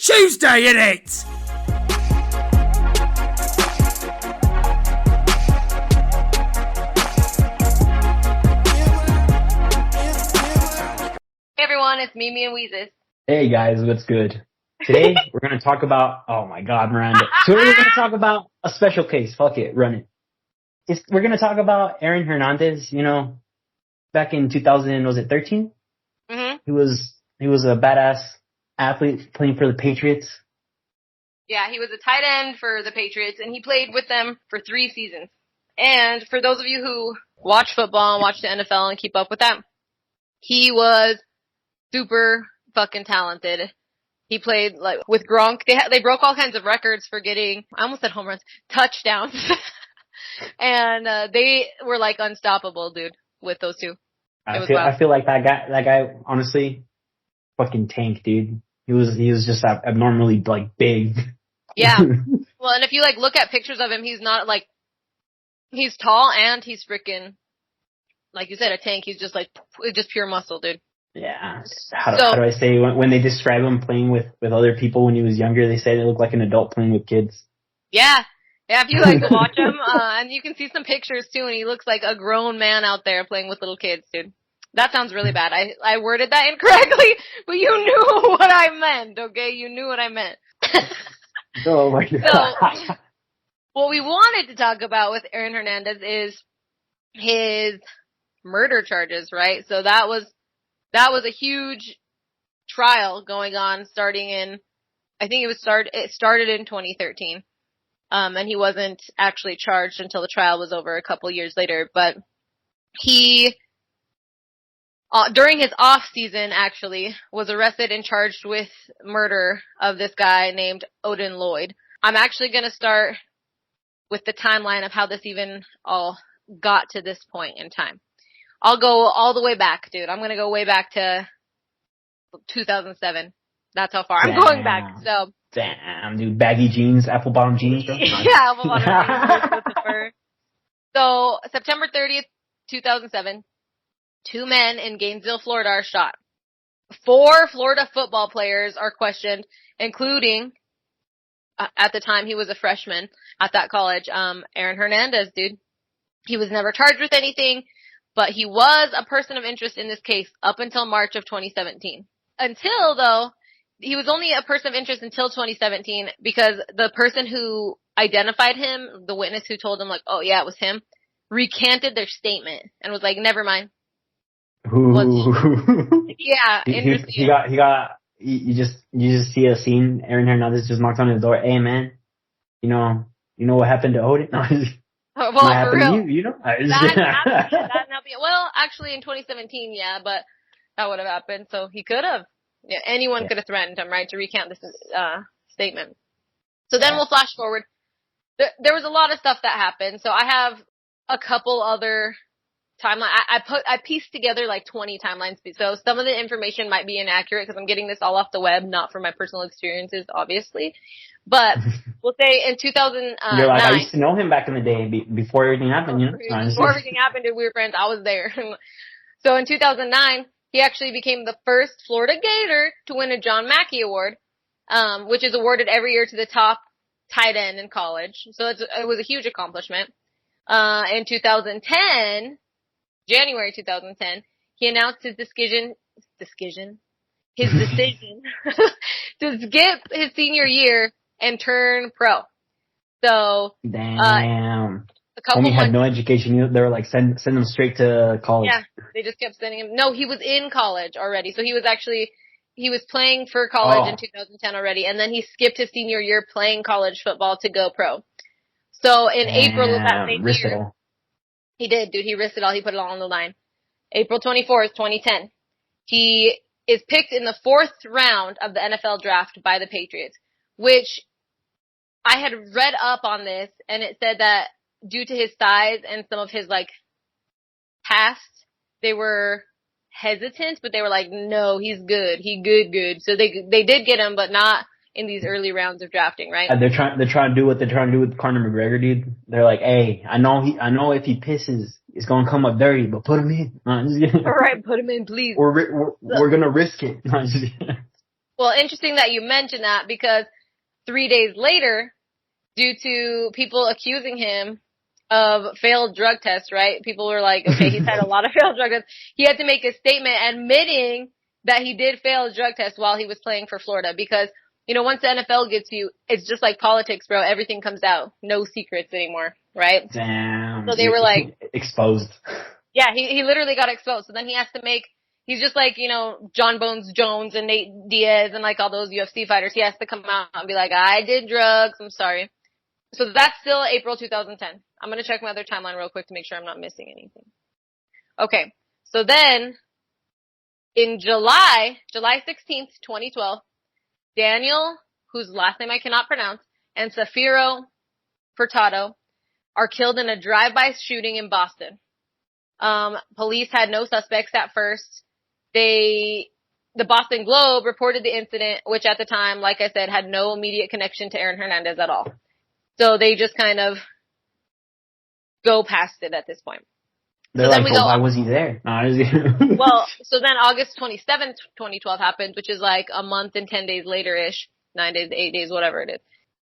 Tuesday, innit? Hey everyone, it's Mimi and Weezus. Hey guys, what's good? Today we're gonna talk about, oh my god, Miranda. Today we're gonna talk about a special case. Fuck it, run it. We're gonna talk about Aaron Hernandez, you know, back in 2013? Mm-hmm. He was a badass athlete playing for the Patriots. Yeah, he was a tight end for the Patriots, and he played with them for 3 seasons. And for those of you who watch football and watch the NFL and keep up with that, he was super fucking talented. He played like with Gronk. They broke all kinds of records for getting, I almost said home runs, touchdowns. And they were like unstoppable, dude, with those two. I feel like that guy honestly fucking tanked, dude. He was just abnormally like big. Yeah. Well, and if you like look at pictures of him, he's not like, he's tall and he's freaking, like you said, a tank. He's just like, just pure muscle, dude. Yeah. How do I say, when they describe him playing with other people when he was younger, they say they look like an adult playing with kids. Yeah. Yeah, if you like watch him, and you can see some pictures too, and he looks like a grown man out there playing with little kids, dude. That sounds really bad. I worded that incorrectly, but you knew what I meant, okay? You knew what I meant. Oh my god. So, what we wanted to talk about with Aaron Hernandez is his murder charges, right? So that was a huge trial going on starting in, I think it started in 2013. And he wasn't actually charged until the trial was over a couple years later, but he, during his off season actually, was arrested and charged with murder of this guy named Odin Lloyd. I'm actually gonna start with the timeline of how this even all got to this point in time. I'll go all the way back, dude. I'm gonna go way back to 2007. That's how far I'm going back, so. Damn, dude, baggy jeans, apple bottom jeans, bro. Yeah, apple bottom jeans with the fur. So, September 30th, 2007, 2 men in Gainesville, Florida are shot. 4 Florida football players are questioned, including, at the time he was a freshman at that college, Aaron Hernandez, dude. He was never charged with anything, but he was a person of interest in this case up until March of 2017. He was only a person of interest until 2017 because the person who identified him, the witness who told him like, oh yeah, it was him, recanted their statement and was like, never mind. Yeah, interesting. You just see a scene, Aaron Hernandez just knocks on his door, hey man, you know what happened to Odin? Well, for real. To you know? Well, actually in 2017, yeah, but that would have happened, so he could have. Yeah, anyone could have threatened him, right, to recount this statement. So then we'll flash forward. There was a lot of stuff that happened. So I have a couple other timelines. I pieced together like 20 timelines. So some of the information might be inaccurate because I'm getting this all off the web, not from my personal experiences, obviously. But we'll say in 2009. You're like, I used to know him back in the day before everything happened, you know? Before everything happened, we were friends. I was there. So in 2009, he actually became the first Florida Gator to win a John Mackey Award, which is awarded every year to the top tight end in college. So it was a huge accomplishment. In 2010, January 2010, he announced his decision to skip his senior year and turn pro. So, damn. Homie had no education. They were like, send him straight to college. Yeah, they just kept sending him. No, he was in college already. So he was playing for college in 2010 already, and then he skipped his senior year playing college football to go pro. So in April of that same year, he did, dude. He risked it all. He put it all on the line. April 24th, 2010. He is picked in the 4th round of the NFL draft by the Patriots, which I had read up on this, and it said that due to his size and some of his like past, they were hesitant, but they were like, no, he's good. He good. So they did get him, but not in these early rounds of drafting, right? They're trying to do what they're trying to do with Conor McGregor, dude. They're like, hey, I know if he pisses, it's gonna come up dirty, but put him in. All right, put him in, please. We're gonna risk it. Well, Well, interesting that you mentioned that because 3 days later, due to people accusing him of failed drug tests, right? People were like, okay, he's had a lot of failed drug tests. He had to make a statement admitting that he did fail a drug test while he was playing for Florida because, you know, once the NFL gets you, it's just like politics, bro. Everything comes out. No secrets anymore, right? Damn. So they were like, exposed. yeah, he literally got exposed. So then he has to make, he's just like, you know, John Bones Jones and Nate Diaz and like all those UFC fighters. He has to come out and be like, I did drugs. I'm sorry. So that's still April 2010. I'm going to check my other timeline real quick to make sure I'm not missing anything. Okay. So then in July 16th, 2012, Daniel, whose last name I cannot pronounce, and Safiro Furtado are killed in a drive-by shooting in Boston. Police had no suspects at first. The Boston Globe reported the incident, which at the time, like I said, had no immediate connection to Aaron Hernandez at all. So they just kind of go past it at this point. They're so like, then we well, go, why was he there? well, so then August 27th, 2012 happened, which is like a month and 10 days later-ish, 9 days, 8 days, whatever it is.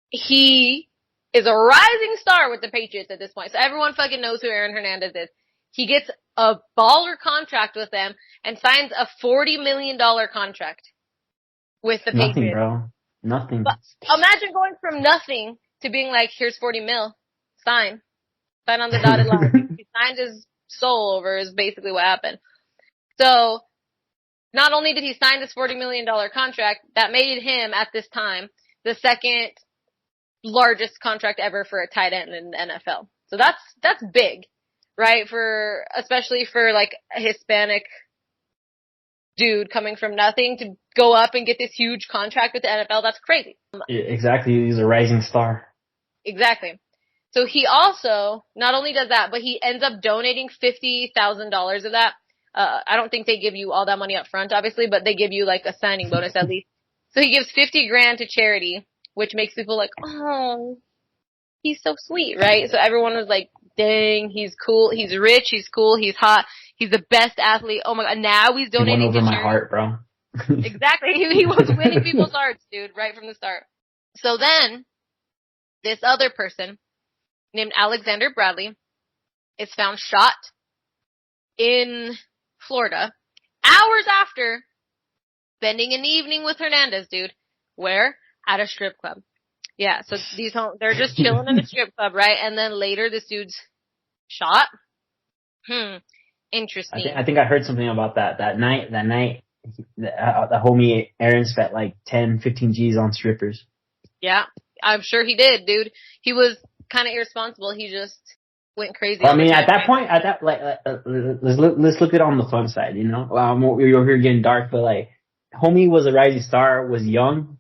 He is a rising star with the Patriots at this point. So everyone fucking knows who Aaron Hernandez is. He gets a baller contract with them and signs a $40 million contract with the Nothing, Patriots. bro. Nothing. But imagine going from nothing to being like, here's 40 mil. Sign on the dotted line. He signed his soul over is basically what happened. So not only did he sign this $40 million contract, that made him at this time the second largest contract ever for a tight end in the NFL. So that's big, right? Especially for like a Hispanic dude coming from nothing to go up and get this huge contract with the NFL. That's crazy. Exactly. He's a rising star. Exactly. So he also not only does that, but he ends up donating $50,000 of that. I don't think they give you all that money up front, obviously, but they give you like a signing bonus at least. So he gives $50,000 to charity, which makes people like, oh, he's so sweet, right? So everyone was like, dang, he's cool, he's rich, he's cool, he's hot, he's the best athlete. Oh my god, now he's donating he won over to my charity. heart, bro. Exactly. He was winning people's hearts, dude, right from the start. So then, this other person, named Alexander Bradley, is found shot in Florida hours after spending an evening with Hernandez, dude. Where? At a strip club. Yeah, so they're just chilling in a strip club, right? And then later this dude's shot. Interesting. I think I heard something about that. That night, the homie Aaron spent like 10, 15 G's on strippers. Yeah, I'm sure he did, dude. He was kind of irresponsible. He just went crazy. Well, I mean, at that point, let's look at it on the fun side, you know? We're over here getting dark, but like, homie was a rising star, was young,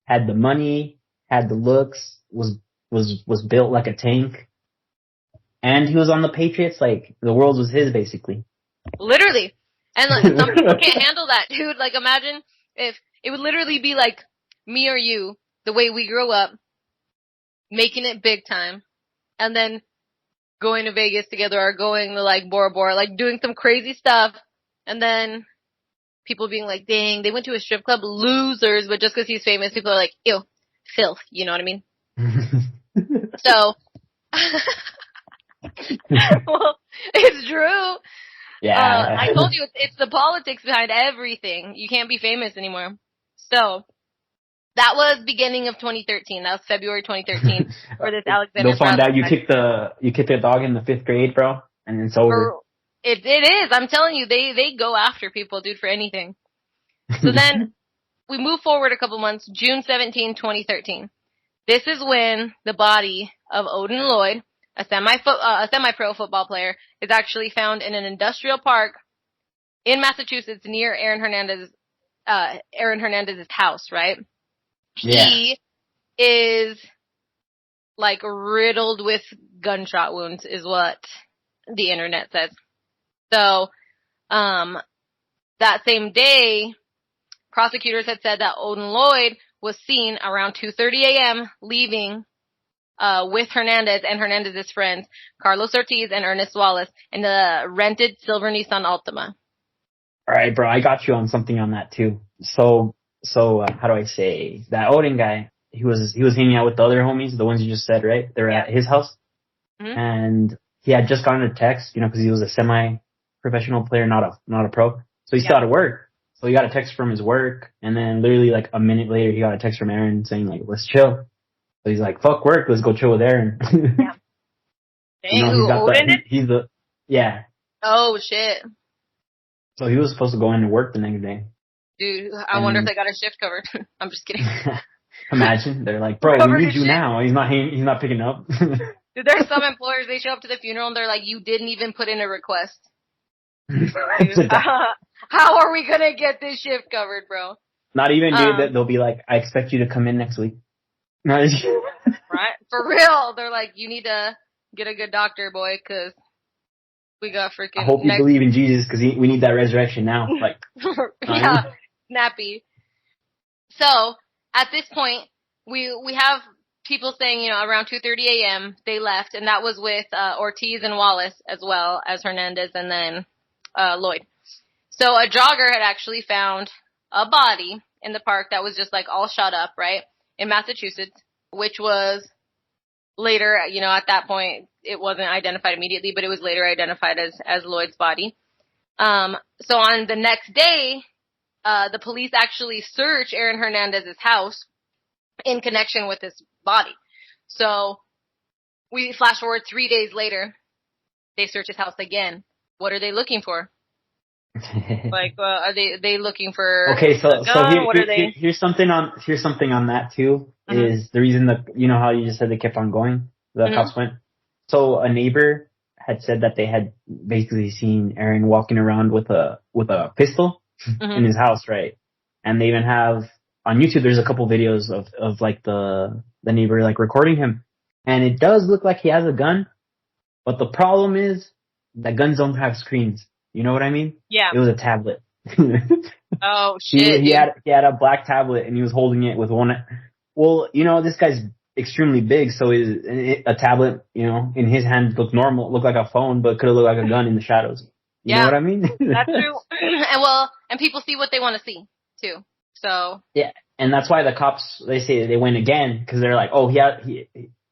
had the money, had the looks, was built like a tank, and he was on the Patriots. Like, the world was his, basically. Literally. And like, some people can't handle that, dude. Like, imagine if it would literally be like me or you, the way we grew up, making it big time, and then going to Vegas together or going to like Bora Bora, like doing some crazy stuff, and then people being like, dang, they went to a strip club, losers, but just because he's famous, people are like, ew, filth, you know what I mean? So, well, it's true. Yeah. I told you, it's the politics behind everything. You can't be famous anymore. So, that was beginning of 2013. That was February 2013 for this Alexander. They'll find out you kicked the dog in the 5th grade, bro, and it's over. It is. I'm telling you, they go after people, dude, for anything. So then we move forward a couple months, June 17, 2013. This is when the body of Odin Lloyd, a semi-pro football player, is actually found in an industrial park in Massachusetts near Aaron Hernandez's house, right? Yeah. He is like riddled with gunshot wounds is what the internet says. So, that same day, prosecutors had said that Odin Lloyd was seen around 2:30 a.m. leaving, with Hernandez and Hernandez's friends, Carlos Ortiz and Ernest Wallace, in the rented silver Nissan Altima. Alright, bro, I got you on something on that too. So how do I say, that Odin guy, he was hanging out with the other homies, the ones you just said, right? They were at his house. Mm-hmm. And he had just gotten a text, cause he was a semi-professional player, not a pro. So he's still out of work. So he got a text from his work, and then literally like a minute later, he got a text from Aaron saying like, let's chill. So he's like, fuck work, let's go chill with Aaron. Yeah. Dang, he's the, yeah. Oh, shit. So he was supposed to go into work the next day. Dude, I wonder if they got his shift covered. I'm just kidding. Imagine. They're like, bro, we need you now. He's not picking up. Dude, there's some employers, they show up to the funeral and they're like, you didn't even put in a request. How are we gonna get this shift covered, bro? Not even, dude. They'll be like, I expect you to come in next week. Right? For real. They're like, you need to get a good doctor, boy, cause we got freaking... I hope you believe in Jesus, cause we need that resurrection now. Like, yeah, snappy. So, at this point, we have people saying, around 2:30 a.m. they left, and that was with Ortiz and Wallace, as well as Hernandez and then Lloyd. So a jogger had actually found a body in the park that was just like all shot up, right, in Massachusetts, which was later, at that point, it wasn't identified immediately, but it was later identified as Lloyd's body. So on the next day, the police actually search Aaron Hernandez's house in connection with this body. So we flash forward 3 days later, they search his house again. What are they looking for? Like, are they looking for? Okay, so a gun? Here's something on that too. Mm-hmm. Is the reason that how you just said they kept on going, the cops went. So a neighbor had said that they had basically seen Aaron walking around with a pistol in his house, right? And they even have on YouTube. There's a couple videos of like the neighbor like recording him, and it does look like he has a gun, but the problem is that guns don't have screens. You know what I mean? Yeah. It was a tablet. Oh shit! He had a black tablet and he was holding it with one. Well, this guy's extremely big, so a tablet, in his hand looked looked like a phone, but could have looked like a gun in the shadows. You know what I mean? That's true. And people see what they want to see too. So yeah, and that's why the cops they went again because they're like, oh,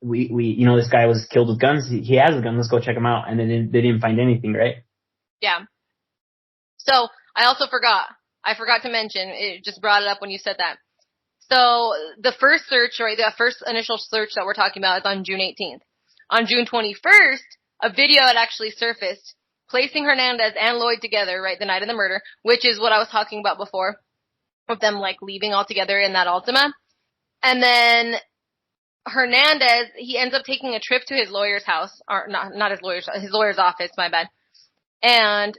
we this guy was killed with guns. He has a gun. Let's go check him out. And then they didn't find anything, right? Yeah. So I also forgot. I forgot to mention. It just brought it up when you said that. So the first search, right? The first initial search that we're talking about is on June 18th. On June 21st, a video had actually surfaced placing Hernandez and Lloyd together, right, the night of the murder, which is what I was talking about before, of them like leaving all together in that Altima. And then Hernandez, he ends up taking a trip to his lawyer's house, or not his lawyer's office, my bad. And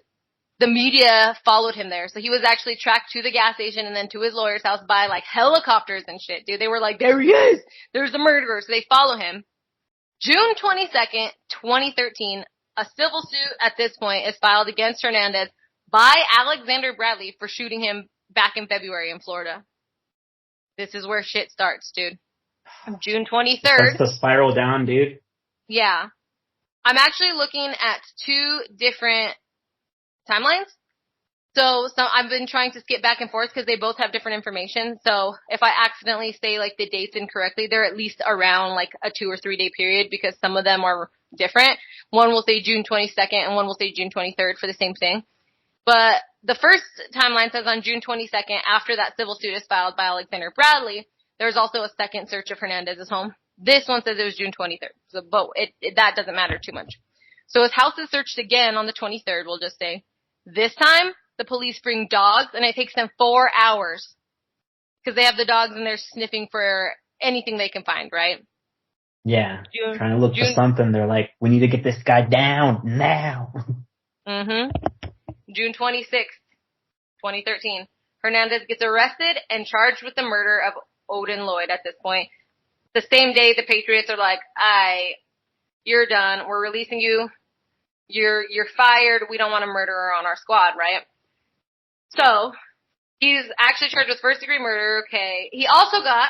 the media followed him there. So he was actually tracked to the gas station and then to his lawyer's house by like helicopters and shit, dude. They were like, there he is! There's the murderer. So they follow him. June 22nd, 2013, a civil suit at this point is filed against Hernandez by Alexander Bradley for shooting him back in February in Florida. This is where shit starts, dude. June 23rd. That's the spiral down, dude. Yeah. I'm actually looking at two different timelines. So I've been trying to skip back and forth because they both have different information. So if I accidentally say like the dates incorrectly, they're at least around like a 2 or 3 day period because some of them are different. One will say June 22nd and one will say June 23rd for the same thing. But the first timeline says on June 22nd, after that civil suit is filed by Alexander Bradley, there's also a second search of Hernandez's home. This one says it was June 23rd. So that doesn't matter too much. So his house is searched again on the 23rd, we'll just say. This time, the police bring dogs, and it takes them 4 hours. Because they have the dogs and they're sniffing for anything they can find, right? Yeah. Trying to look for something. They're like, we need to get this guy down now. June 26th, 2013. Hernandez gets arrested and charged with the murder of Odin Lloyd at this point. The same day, the Patriots are like, you're done. We're releasing you. You're fired. We don't want a murderer on our squad, right? So, he's actually charged with first-degree murder, okay. He also got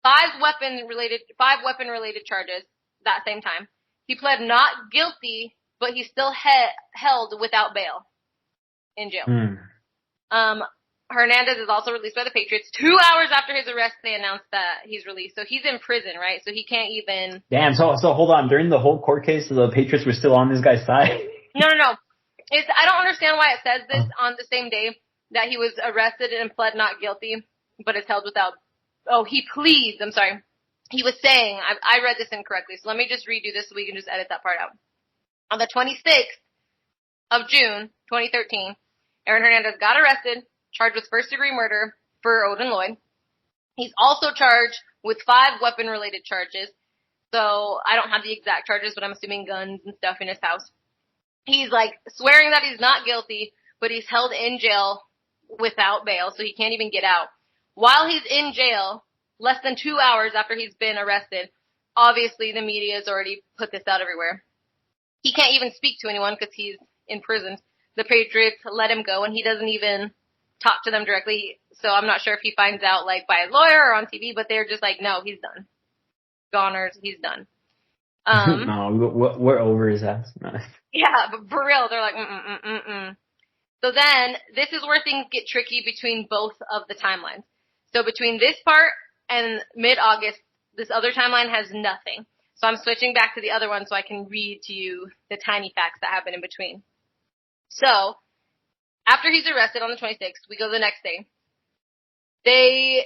5 weapon-related charges that same time. He pled not guilty, but he's still held without bail in jail. Hernandez is also released by the Patriots. 2 hours after his arrest, they announced that he's released. So he's in prison, right? So he can't even... Damn, so hold on. During the whole court case, the Patriots were still on this guy's side? No. I don't understand why it says this on the same day that he was arrested and pled not guilty, but is held without... Oh, he pleads. I'm sorry. He was saying... I read this incorrectly, so let me just redo this so we can just edit that part out. On the 26th of June, 2013, Aaron Hernandez got arrested, charged with first-degree murder for Odin Lloyd. He's also charged with 5 weapon-related charges. So I don't have the exact charges, but I'm assuming guns and stuff in his house. He's like swearing that he's not guilty, but he's held in jail without bail, so he can't even get out. While he's in jail, less than 2 hours after he's been arrested, obviously the media has already put this out everywhere. He can't even speak to anyone because he's in prison. The Patriots let him go, and he doesn't even talk to them directly. So I'm not sure if he finds out like by a lawyer or on TV, but they're just like, no, he's done. Goners, he's done. No, we're over his ass. No. Yeah, but for real, they're like, So then, this is where things get tricky between both of the timelines. So between this part and mid-August, this other timeline has nothing. So I'm switching back to the other one so I can read to you the tiny facts that happen in between. So, after he's arrested on the 26th, we go the next day. The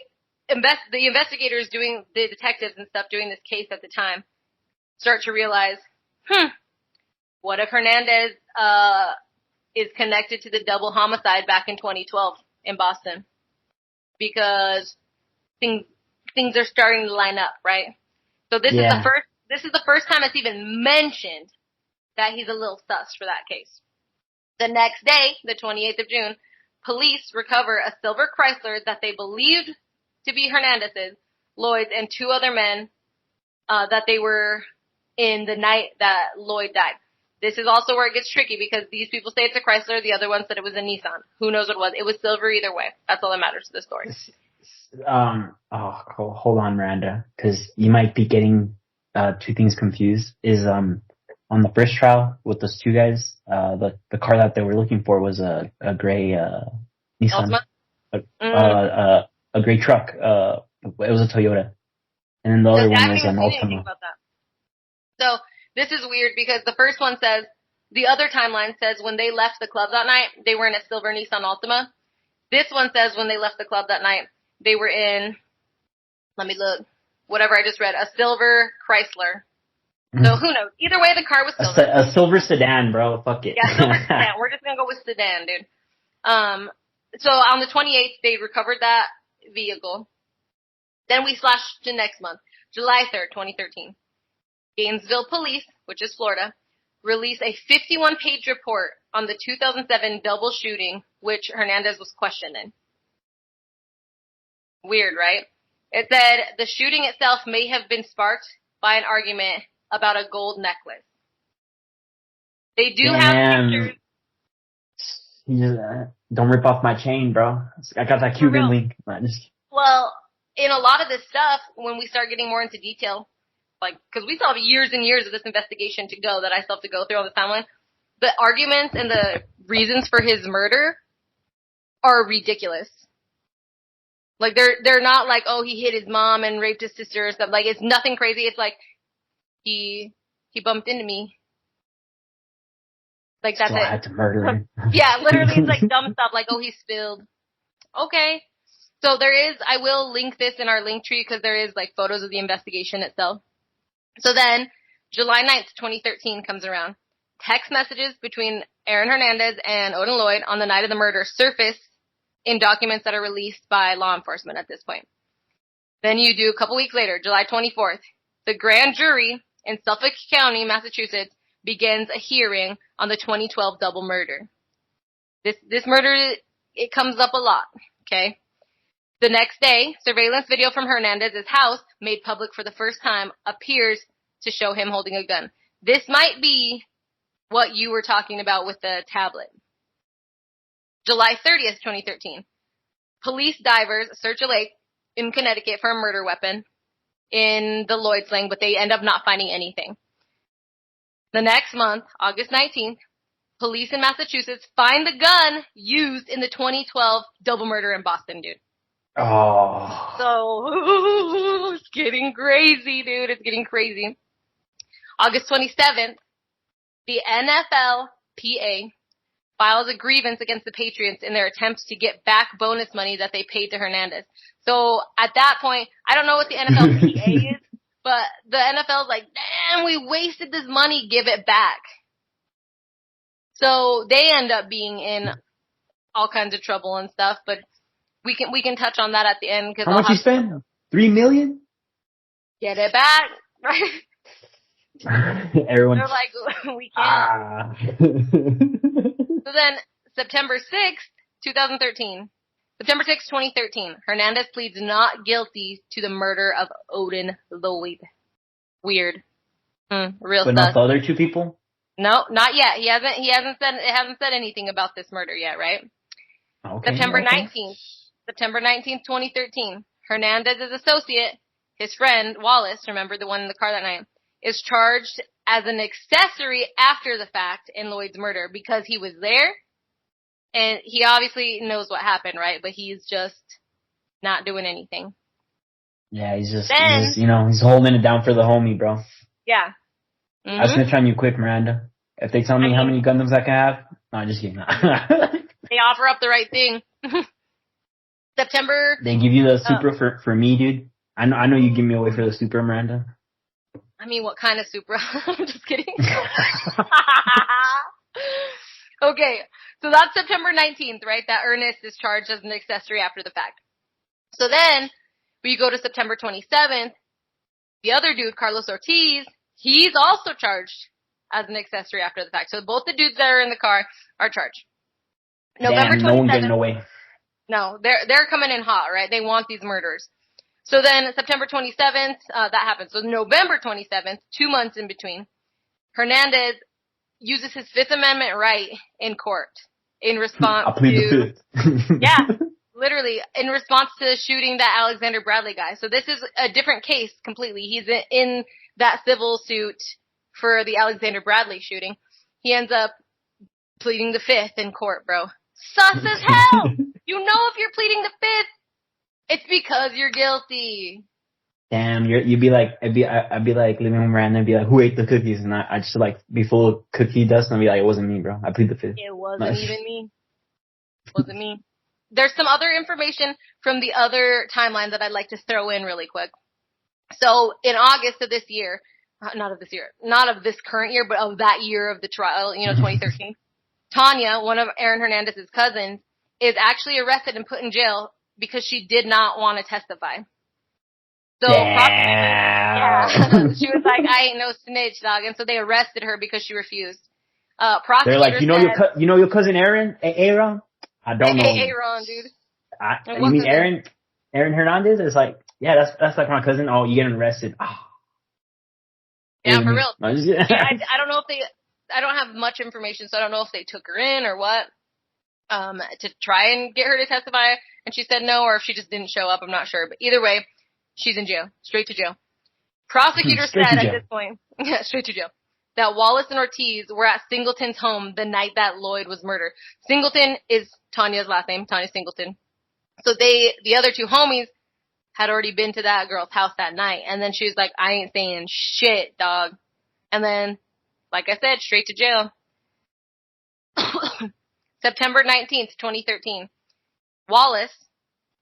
investigators doing, the detectives and stuff doing this case at the time, start to realize, what if Hernandez is connected to the double homicide back in 2012 in Boston? Because things are starting to line up, right? So this is the first time it's even mentioned that he's a little sus for that case. The next day, the 28th of June, police recover a silver Chrysler that they believed to be Hernandez's, Lloyd's, and 2 other men that they were in the night that Lloyd died. This is also where it gets tricky because these people say it's a Chrysler, the other one said it was a Nissan. Who knows what it was? It was silver either way. That's all that matters to the story. Hold on, Miranda, because you might be getting 2 things confused. On the first trial with those 2 guys, the car that they were looking for was a gray Nissan, a gray truck. It was a Toyota, and then the other one was an Altima. So this is weird because the first one says, the other timeline says when they left the club that night, they were in a silver Nissan Altima. This one says when they left the club that night, they were in, let me look, whatever I just read, a silver Chrysler. So who knows? Either way, the car was silver. A silver sedan, bro. Fuck it. Yeah, silver sedan. We're just gonna go with sedan, dude. So on the 28th, they recovered that vehicle. Then we slash to next month, July 3rd, 2013. Gainesville Police, which is Florida, released a 51-page report on the 2007 double shooting, which Hernandez was questioned in. Weird, right? It said the shooting itself may have been sparked by an argument about a gold necklace. They do have pictures. Don't rip off my chain, bro. I got that Cuban link. Well, in a lot of this stuff, when we start getting more into detail, like, because we still have years and years of this investigation to go that I still have to go through on the timeline, the arguments and the reasons for his murder are ridiculous. Like, they're not like, oh, he hit his mom and raped his sister or stuff. Like, it's nothing crazy. It's like, he bumped into me. Like, that's so it. I had to murder him. Yeah, literally, it's like dumb stuff like, oh, he spilled. Okay. So I will link this in our link tree because there is like photos of the investigation itself. So then, July 9th, 2013 comes around. Text messages between Aaron Hernandez and Odin Lloyd on the night of the murder surface in documents that are released by law enforcement at this point. Then you do a couple weeks later, July 24th, the grand jury in Suffolk County, Massachusetts, begins a hearing on the 2012 double murder. This murder, it comes up a lot, okay? The next day, surveillance video from Hernandez's house, made public for the first time, appears to show him holding a gun. This might be what you were talking about with the tablet. July 30th, 2013. Police divers search a lake in Connecticut for a murder weapon in the Lloyd sling, but they end up not finding anything. The next month, August 19th, police in Massachusetts find the gun used in the 2012 double murder in Boston, dude. Oh. So, it's getting crazy, dude. It's getting crazy. August 27th, the NFLPA files a grievance against the Patriots in their attempts to get back bonus money that they paid to Hernandez. So, at that point, I don't know what the NFLPA is, but the NFL's like, damn, we wasted this money, give it back. So, they end up being in all kinds of trouble and stuff, but we can touch on that at the end. How much you spend? $3 million? Get it back, right? Everyone. They're like, we can't. So then, September 6th, 2013. September 6th, 2013. Hernandez pleads not guilty to the murder of Odin Lloyd. Weird. Real But stuff. not the other two people? No, not yet. It hasn't said anything about this murder yet, right? Okay. September 19th, 2013. Hernandez's associate, his friend, Wallace, remember the one in the car that night, is charged as an accessory after the fact in Lloyd's murder because he was there and he obviously knows what happened, right? But he's just not doing anything. Yeah, he's holding it down for the homie, bro. Yeah. Mm-hmm. I'll snitch on you quick, Miranda. If they tell me how many Gundams I can have, no, I'm just kidding. They offer up the right thing. September. They give you the Supra for me, dude. I know you give me away for the Supra, Miranda. I mean, what kind of Supra? I'm just kidding. Okay, so that's September 19th, right? That Ernest is charged as an accessory after the fact. So then, we go to September 27th. The other dude, Carlos Ortiz, he's also charged as an accessory after the fact. So both the dudes that are in the car are charged. November 27th. No one getting away. No, they're coming in hot, right? They want these murders. So then September 27th, that happens. So November 27th, 2 months in between, Hernandez uses his Fifth Amendment right in court in response I plead the fifth. Yeah, literally, in response to shooting that Alexander Bradley guy. So this is a different case completely. He's in that civil suit for the Alexander Bradley shooting. He ends up pleading the fifth in court, bro. Sus as hell! You know if you're pleading the fifth, it's because you're guilty. Damn, you'd be like, I'd be like living with Miranda and be like, who ate the cookies? And I just like be full of cookie dust and I'd be like, it wasn't me, bro. I plead the fifth. It wasn't even me. It wasn't me. There's some other information from the other timeline that I'd like to throw in really quick. So in August of this year, not of this current year, but of that year of the trial, 2013, Tanya, one of Aaron Hernandez's cousins, is actually arrested and put in jail because she did not want to testify. So, yeah, she was like, I ain't no snitch, dog. And so they arrested her because she refused. They're like, you know your cousin Aaron? Aaron? I don't know. Aaron, dude. You mean Aaron Hernandez? It's like, yeah, that's like my cousin. Oh, you getting arrested. Oh. Yeah, for real. I don't know if I don't have much information, so I don't know if they took her in or what, to try and get her to testify, and she said no, or if she just didn't show up, I'm not sure. But either way, she's in jail. Straight to jail. Prosecutor said at this point, straight to jail, that Wallace and Ortiz were at Singleton's home the night that Lloyd was murdered. Singleton is Tanya's last name, Tanya Singleton. So the other two homies had already been to that girl's house that night, and then she was like, I ain't saying shit, dog. And then, like I said, straight to jail. September 19th, 2013. Wallace,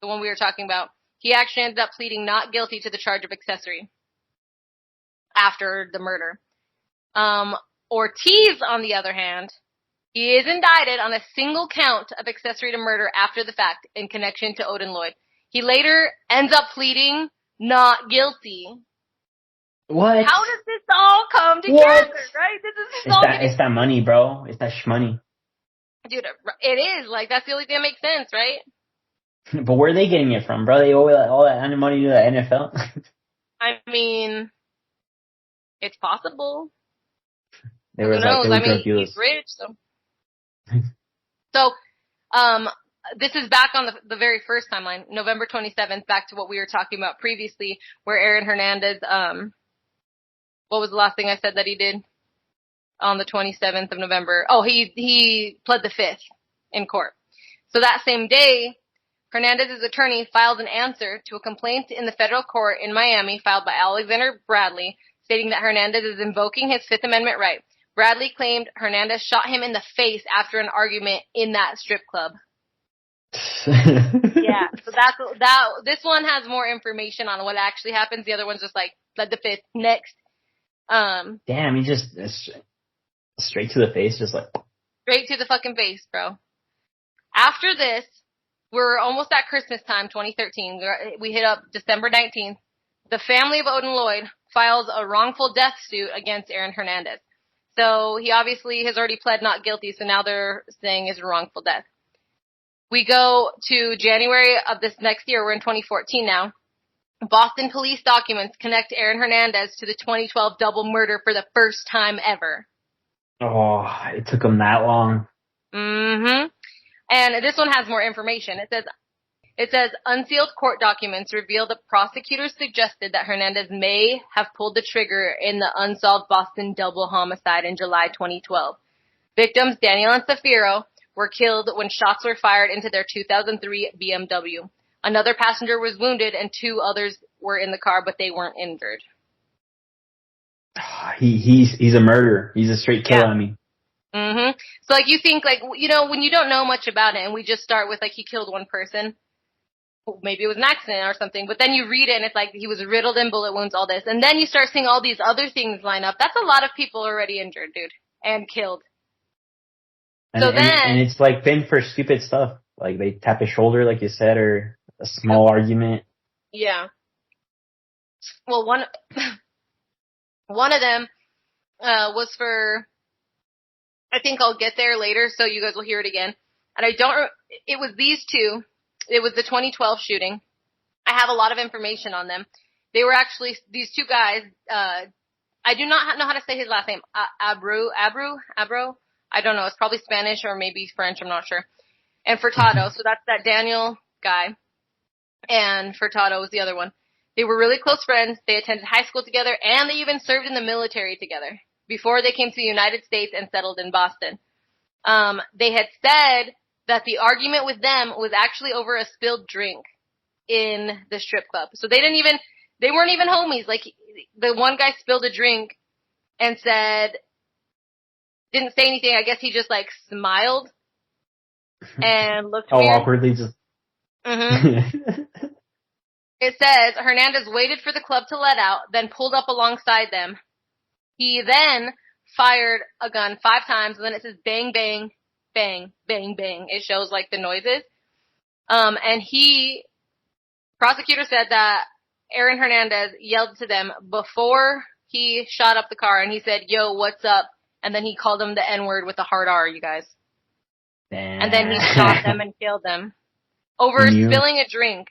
the one we were talking about, he actually ended up pleading not guilty to the charge of accessory after the murder. Ortiz, on the other hand, he is indicted on a single count of accessory to murder after the fact in connection to Odin Lloyd. He later ends up pleading not guilty. What? How does this all come together, right? It's that money, bro. It's that shmoney. Dude, it is. Like, that's the only thing that makes sense, right? But where are they getting it from, bro? They owe all that money to the NFL? I mean, it's possible. Who knows? I mean, he's rich, so. So, this is back on the very first timeline, November 27th, back to what we were talking about previously, where Aaron Hernandez, what was the last thing I said that he did? on the 27th of November. Oh, he pled the 5th in court. So that same day, Hernandez's attorney filed an answer to a complaint in the federal court in Miami filed by Alexander Bradley, stating that Hernandez is invoking his Fifth Amendment right. Bradley claimed Hernandez shot him in the face after an argument in that strip club. Yeah, so this one has more information on what actually happens. The other one's just like, pled the 5th, next. Damn, he just straight to the face, just like. Straight to the fucking face, bro. After this, we're almost at Christmas time, 2013. We hit up December 19th. The family of Odin Lloyd files a wrongful death suit against Aaron Hernandez. So he obviously has already pled not guilty, so now they're saying it's a wrongful death. We go to January of this next year. We're in 2014 now. Boston police documents connect Aaron Hernandez to the 2012 double murder for the first time ever. Oh, it took him that long. Mm-hmm. And this one has more information. It says unsealed court documents reveal that prosecutors suggested that Hernandez may have pulled the trigger in the unsolved Boston double homicide in July 2012. Victims Daniel and Safiro were killed when shots were fired into their 2003 BMW. Another passenger was wounded and 2 others were in the car, but they weren't injured. He's a murderer. He's a straight killer. Yeah. I mean. Mhm. So like you think like, you know, when you don't know much about it and we just start with like he killed one person, maybe it was an accident or something, but then you read it and it's like he was riddled in bullet wounds, all this, and then you start seeing all these other things line up. That's a lot of people already injured, dude, and killed. And it's like been for stupid stuff, like they tap his shoulder, like you said, or a small argument. Yeah. Well, one of them was for. I think I'll get there later, so you guys will hear it again. And it was these 2. It was the 2012 shooting. I have a lot of information on them. They were actually, these 2 guys, I do not know how to say his last name. Abro? I don't know. It's probably Spanish or maybe French. I'm not sure. And Furtado. So that's that Daniel guy. And Furtado was the other one. They were really close friends. They attended high school together and they even served in the military together before they came to the United States and settled in Boston. They had said that the argument with them was actually over a spilled drink in the strip club. So they weren't even homies. Like, the one guy spilled a drink and didn't say anything. I guess he just like smiled and looked weird. Awkwardly just. Mm-hmm. It says Hernandez waited for the club to let out, then pulled up alongside them. He then fired a gun 5 times, and then it says bang, bang, bang, bang, bang. It shows like the noises. And prosecutor said that Aaron Hernandez yelled to them before he shot up the car, and he said, "Yo, what's up?" And then he called them the N-word with a hard R, you guys. Damn. And then he shot them and killed them over spilling a drink.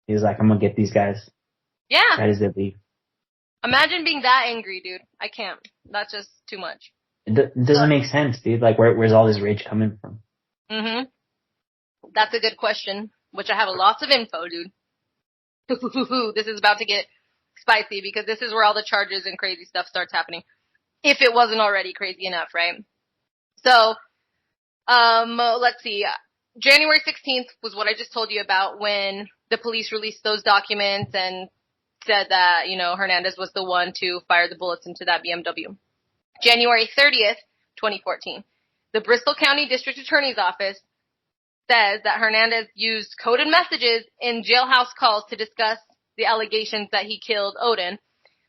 He was like, "I'm gonna get these guys." Yeah. That is their beef. Imagine being that angry, dude. I can't. That's just too much. It doesn't make sense, dude. Like, where's all this rage coming from? Mm-hmm. That's a good question, which I have lots of info, dude. This is about to get spicy because this is where all the charges and crazy stuff starts happening. If it wasn't already crazy enough, right? So, let's see. January 16th was what I just told you about when the police released those documents and said that, you know, Hernandez was the one to fire the bullets into that BMW. January 30th, 2014. The Bristol County District Attorney's Office says that Hernandez used coded messages in jailhouse calls to discuss the allegations that he killed Odin.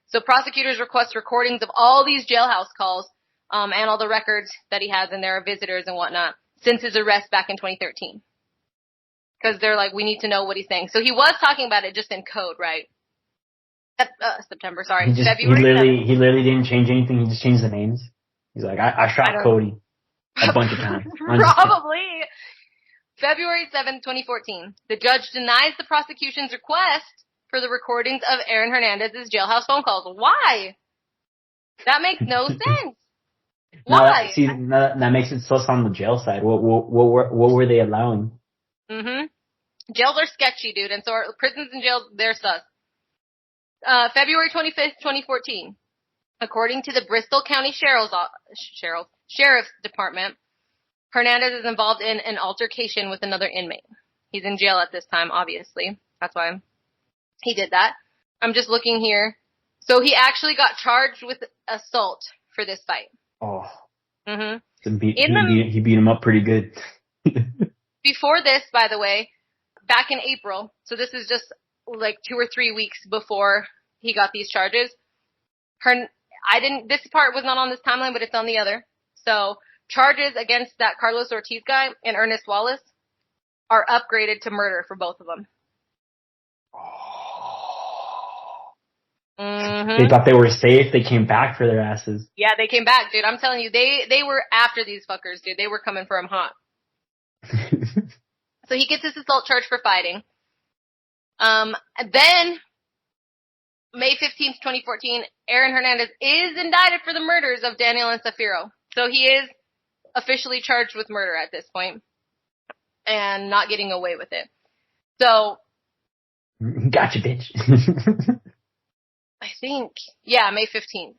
So prosecutors request recordings of all these jailhouse calls, and all the records that he has in there of visitors and whatnot since his arrest back in 2013. Because they're like, we need to know what he's saying. So he was talking about it just in code, right? September, sorry. February. He literally didn't change anything. He just changed the names. He's like, I shot Cody a bunch of times. Probably. February 7th, 2014. The judge denies the prosecution's request for the recordings of Aaron Hernandez's jailhouse phone calls. Why? That makes no sense. Why? That makes it sus on the jail side. What were they allowing? Mm-hmm. Jails are sketchy, dude, and so are prisons and jails, they're sus. February 25th, 2014. According to the Bristol County Sheriff's Department, Hernandez is involved in an altercation with another inmate. He's in jail at this time, obviously. That's why he did that. I'm just looking here. So he actually got charged with assault for this fight. Oh. Mm-hmm. He beat him up pretty good. Before this, by the way, back in April, so this is just like 2 or 3 weeks before he got these charges. This part was not on this timeline, but it's on the other. So charges against that Carlos Ortiz guy and Ernest Wallace are upgraded to murder for both of them. Mm-hmm. They thought they were safe. They came back for their asses. Yeah, they came back, dude. I'm telling you, they were after these fuckers, dude. They were coming for him hot. So he gets his assault charge for fighting. And then, May 15th, 2014, Aaron Hernandez is indicted for the murders of Daniel and Zafiro. So he is officially charged with murder at this point. And not getting away with it. So. Gotcha, bitch. I think, yeah, May 15th.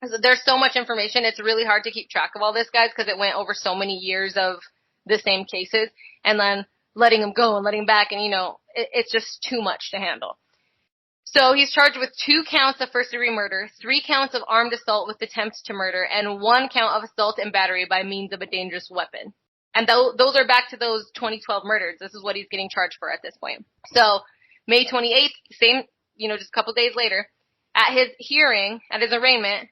So there's so much information, it's really hard to keep track of all this, guys, because it went over so many years of the same cases, and then letting him go and letting him back, and, it's just too much to handle. So he's charged with 2 counts of first-degree murder, 3 counts of armed assault with attempt to murder, and 1 count of assault and battery by means of a dangerous weapon. And those are back to those 2012 murders. This is what he's getting charged for at this point. So, May 28th, same, just a couple days later, at his hearing, at his arraignment,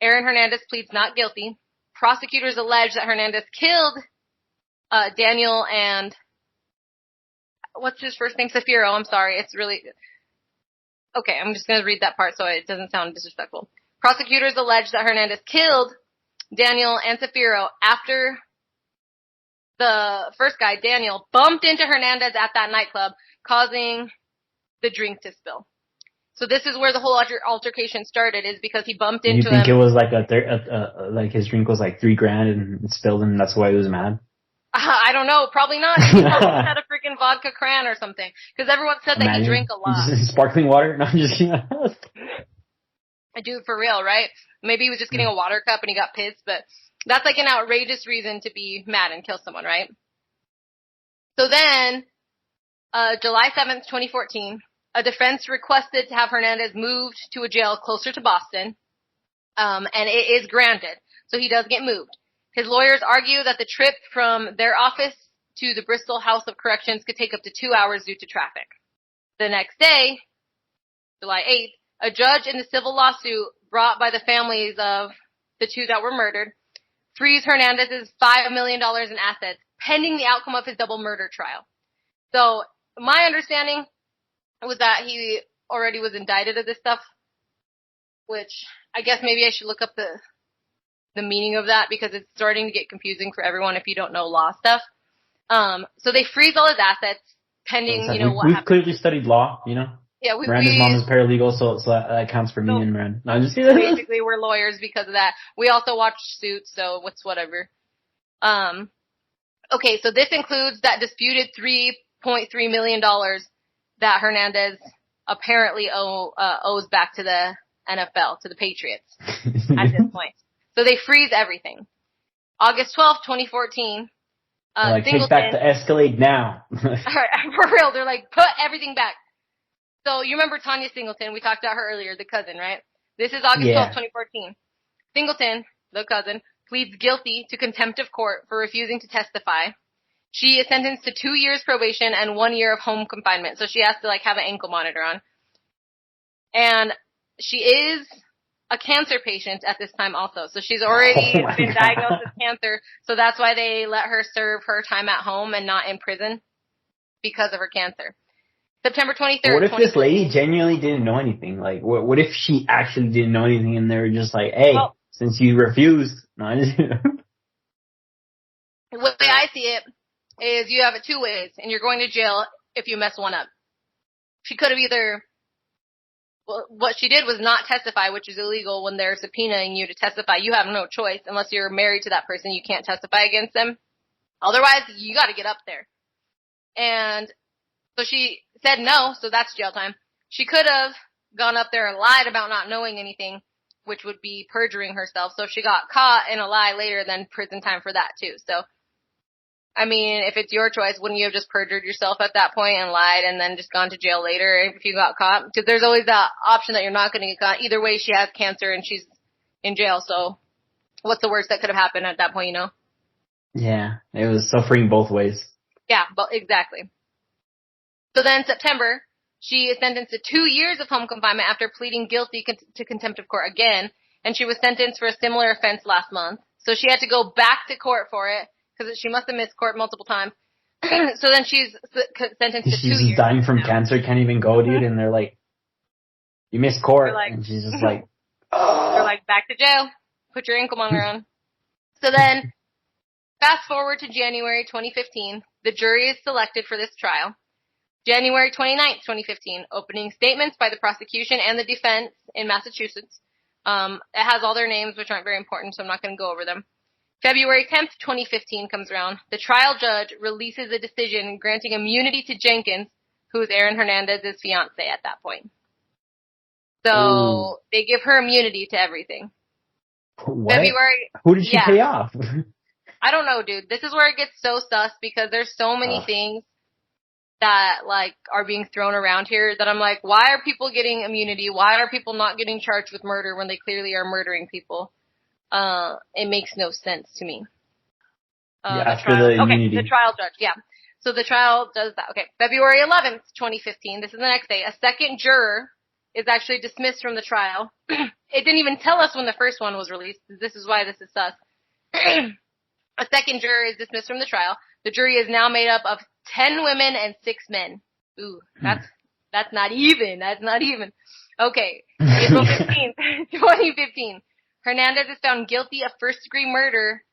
Aaron Hernandez pleads not guilty. Prosecutors allege that Hernandez killed Daniel and what's his first name? Zafiro. I'm sorry. It's really okay. I'm just going to read that part so it doesn't sound disrespectful. Prosecutors allege that Hernandez killed Daniel and Zafiro after the first guy, Daniel, bumped into Hernandez at that nightclub, causing the drink to spill. So this is where the whole altercation started, is because he bumped into him. You think it was like like his drink was like $3,000 and it spilled and that's why he was mad? I don't know. Probably not. He probably had a freaking vodka cran or something. Because everyone said that he drank a lot. Sparkling water? No, I'm just kidding. Dude, for real, right? Maybe he was just getting a water cup and he got pissed, but that's like an outrageous reason to be mad and kill someone, right? So then, July 7th, 2014, a defense requested to have Hernandez moved to a jail closer to Boston, and it is granted. So he does get moved. His lawyers argue that the trip from their office to the Bristol House of Corrections could take up to 2 hours due to traffic. The next day, July 8th, a judge in the civil lawsuit brought by the families of the 2 that were murdered frees Hernandez's $5 million in assets pending the outcome of his double murder trial. So my understanding was that he already was indicted of this stuff, which I guess maybe I should look up the meaning of that because it's starting to get confusing for everyone if you don't know law stuff. So they freeze all his assets pending, what happens. We've clearly studied law, Yeah, Miranda's mom is paralegal, so that counts for me and Miranda. No, just basically we're lawyers because of that. We also watch Suits, so what's whatever. Okay, so this includes that disputed $3.3 million that Hernandez apparently owes back to the NFL, to the Patriots at this point. So they freeze everything. August 12th, 2014. Take back the Escalade now. Alright, for real, they're like, put everything back. So you remember Tanya Singleton? We talked about her earlier, the cousin, right? This is August 12th, 2014. Singleton, the cousin, pleads guilty to contempt of court for refusing to testify. She is sentenced to 2 years probation and 1 year of home confinement. So she has to have an ankle monitor on. And she is a cancer patient at this time also. So she's already been diagnosed with cancer. So that's why they let her serve her time at home and not in prison because of her cancer. September 23rd. What if this lady genuinely didn't know anything? Like, what if she actually didn't know anything and they were just like, hey, since you refused. No, the way I see it is you have it 2 ways and you're going to jail if you mess one up. She could have either, what she did was not testify, which is illegal when they're subpoenaing you to testify. You have no choice unless you're married to that person. You can't testify against them. Otherwise, you got to get up there. And so she said no, so that's jail time. She could have gone up there and lied about not knowing anything, which would be perjuring herself. So if she got caught in a lie later, then prison time for that too. So, I mean, if it's your choice, wouldn't you have just perjured yourself at that point and lied and then just gone to jail later if you got caught? Because there's always that option that you're not going to get caught. Either way, she has cancer and she's in jail. So what's the worst that could have happened at that point, you know? Yeah, it was suffering both ways. Yeah, but exactly. So then September, she is sentenced to 2 years of home confinement after pleading guilty to contempt of court again, and she was sentenced for a similar offense last month. So she had to go back to court for it, because she must have missed court multiple times. So then she's sentenced to 2 years. She's dying from cancer, can't even go, dude, and they're like, you missed court, and she's just like, they're like, back to jail, put your ankle monitor on. So then, fast forward to January 2015, the jury is selected for this trial. January 29th, 2015, opening statements by the prosecution and the defense in Massachusetts. It has all their names, which aren't very important, so I'm not going to go over them. February 10th, 2015 comes around. The trial judge releases a decision granting immunity to Jenkins, who is Aaron Hernandez's fiance at that point. So they give her immunity to everything. What? February. Who did she pay off? I don't know, dude. This is where it gets so sus because there's so many things that, like, are being thrown around here that I'm like, why are people getting immunity? Why are people not getting charged with murder when they clearly are murdering people? It makes no sense to me. After the immunity. The trial judge, yeah. So the trial does that. Okay, February 11th, 2015, this is the next day. A second juror is actually dismissed from the trial. It didn't even tell us when the first one was released. This is why this is sus. A second juror is dismissed from the trial. The jury is now made up of 10 women and 6 men. Ooh, that's not even. That's not even. Okay, April 15th, 2015. Hernandez is found guilty of first-degree murder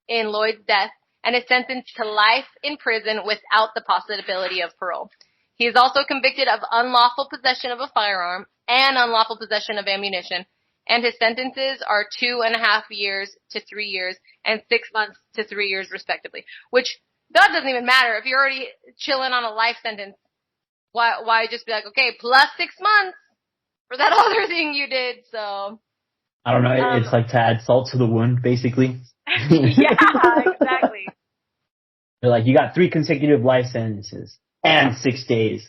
in Lloyd's death and is sentenced to life in prison without the possibility of parole. He is also convicted of unlawful possession of a firearm and unlawful possession of ammunition, and his sentences are 2.5 years to 3 years and 6 months to 3 years, respectively. Which, that doesn't even matter. If you're already chilling on a life sentence, why just be like, okay, plus 6 months for that other thing you did, so. I don't know, it's like to add salt to the wound, basically. Yeah, exactly. They're like, you got 3 consecutive life sentences and 6 days.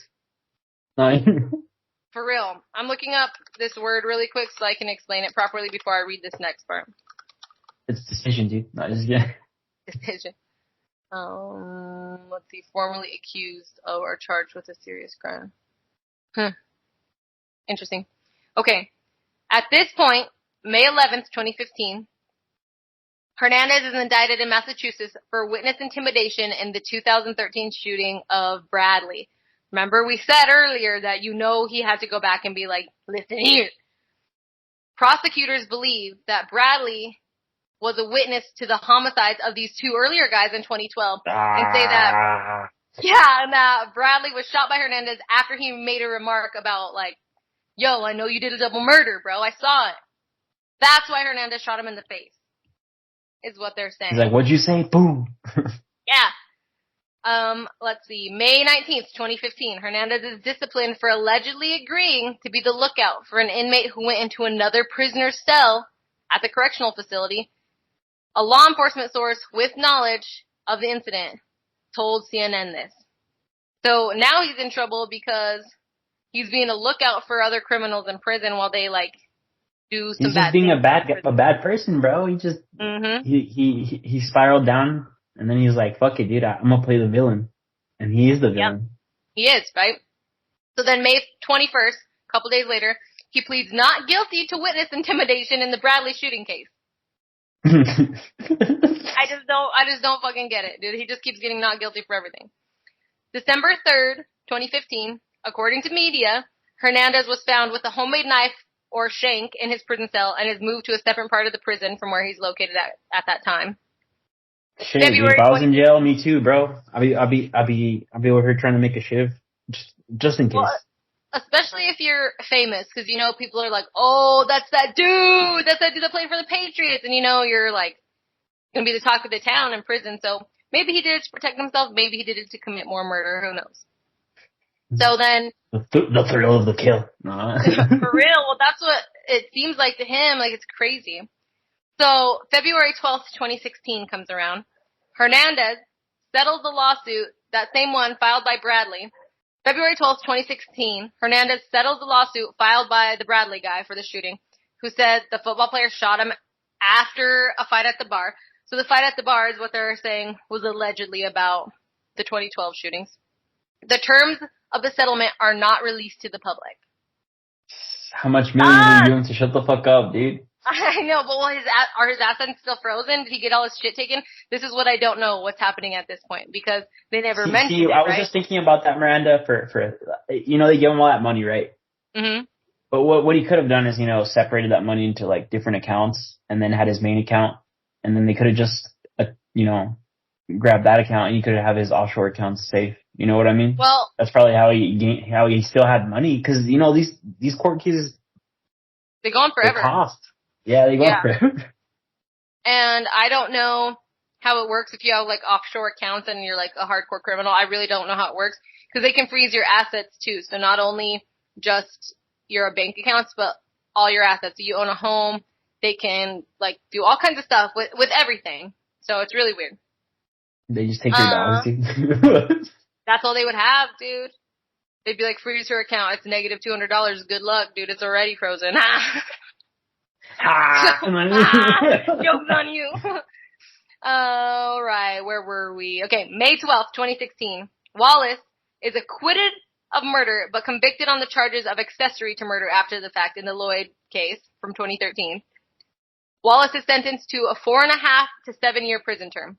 For real. I'm looking up this word really quick so I can explain it properly before I read this next part. It's decision, dude. Not just yeah. Decision. Let's see. Formerly accused of or charged with a serious crime. Interesting. Okay. At this point, May 11th, 2015, Hernandez is indicted in Massachusetts for witness intimidation in the 2013 shooting of Bradley. Remember, we said earlier that he had to go back and be like, listen here. Prosecutors believe that Bradley was a witness to the homicides of these 2 earlier guys in 2012 and say that Bradley was shot by Hernandez after he made a remark about like, yo, I know you did a double murder, bro. I saw it. That's why Hernandez shot him in the face, is what they're saying. He's like, what'd you say? Boom. Yeah. Let's see. May 19th, 2015, Hernandez is disciplined for allegedly agreeing to be the lookout for an inmate who went into another prisoner's cell at the correctional facility. A law enforcement source with knowledge of the incident told CNN this. So now he's in trouble because he's being a lookout for other criminals in prison while they like do some bad things. He's just being a bad person, bro. He just he spiraled down, and then he's like, "Fuck it, dude. I'm gonna play the villain," and he is the villain. He is, right? So then, May 21st, a couple days later, he pleads not guilty to witness intimidation in the Bradley shooting case. I just don't fucking get it, dude. He just keeps getting not guilty for everything. December 3rd, 2015, according to media, Hernandez was found with a homemade knife or shank in his prison cell and is moved to a separate part of the prison from where he's located at that time. Shit, if I was in jail, me too, bro. I'll be over here trying to make a shiv, just in case. Well, especially if you're famous, because people are like, oh, that's that dude that played for the Patriots, and you're like gonna be the talk of the town in prison. So maybe he did it to protect himself, maybe he did it to commit more murder. Who knows? So then, The thrill of the kill. for real, well, that's what it seems like to him. Like, it's crazy. So February 12th, 2016 comes around. Hernandez settles the lawsuit, that same one filed by Bradley. February 12th, 2016, Hernandez settles the lawsuit filed by the Bradley guy for the shooting, who said the football player shot him after a fight at the bar. So the fight at the bar is what they're saying was allegedly about the 2012 shootings. The terms of the settlement are not released to the public. How much millions are you doing to shut the fuck up, dude? I know, but are his assets still frozen? Did he get all his shit taken? This is what I don't know what's happening at this point because they never mentioned it, I was just thinking about that, Miranda, for they give him all that money, right? Mm-hmm. But what he could have done is, separated that money into like different accounts and then had his main account, and then they could have just, grabbed that account and he could have his offshore accounts safe. You know what I mean? Well, that's probably how he still had money because these court cases they go on forever. They cost. Yeah, they go on forever. And I don't know how it works if you have like offshore accounts and you're like a hardcore criminal. I really don't know how it works because they can freeze your assets too. So not only just your bank accounts, but all your assets. So you own a home, they can like do all kinds of stuff with everything. So it's really weird. They just take your dollars, dude. That's all they would have, dude. They'd be like, freeze your account. It's negative $200. Good luck, dude. It's already frozen. Joke's on you. All right, where were we? Okay, May 12th, 2016. Wallace is acquitted of murder, but convicted on the charges of accessory to murder after the fact in the Lloyd case from 2013. Wallace is sentenced to a 4.5 to 7 year prison term.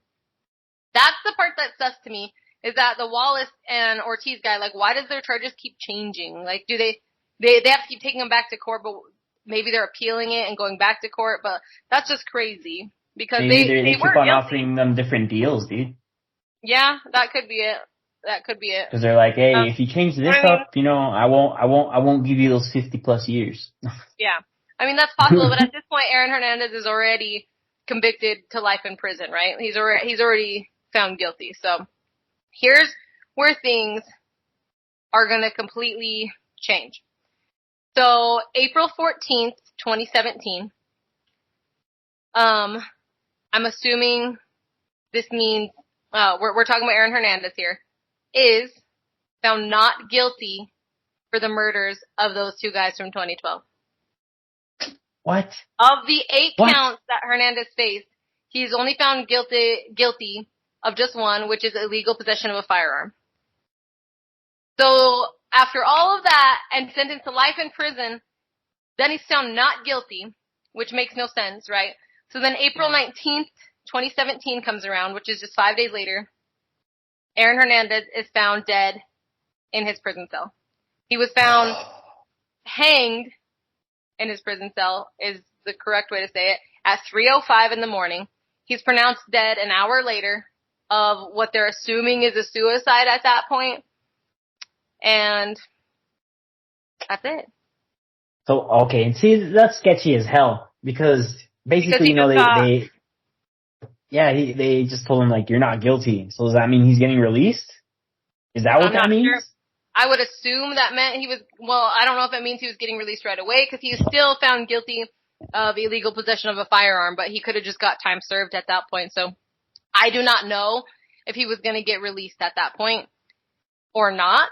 That's the part that sucks to me, is that the Wallace and Ortiz guy, like, why does their charges keep changing? Like, do they have to keep taking them back to court, but maybe they're appealing it and going back to court, but that's just crazy. Because they keep on guilty. Offering them different deals, dude. Yeah, that could be it. Because they're like, hey, if you change this up, I won't give you those 50+ years. Yeah. I mean, that's possible, but at this point, Aaron Hernandez is already convicted to life in prison, right? He's already found guilty. So here's where things are going to completely change. So April 14th, 2017, I'm assuming this means, we're talking about Aaron Hernandez here, is found not guilty for the murders of those two guys from 2012. What? Of the 8 counts that Hernandez faced, he's only found guilty of just one, which is illegal possession of a firearm. So after all of that and sentenced to life in prison, then he's found not guilty, which makes no sense, right? So then April 19th, 2017 comes around, which is just 5 days later. Aaron Hernandez is found dead in his prison cell. He was found hanged in his prison cell, is the correct way to say it, at 3:05 in the morning. He's pronounced dead an hour later of what they're assuming is a suicide at that point. And that's it. So, okay, and see, that's sketchy as hell, because basically, they just told him, like, you're not guilty. So does that mean he's getting released? Is that what that means? Sure. I would assume that meant I don't know if it means he was getting released right away, because he was still found guilty of illegal possession of a firearm, but he could have just got time served at that point. So I do not know if he was going to get released at that point or not.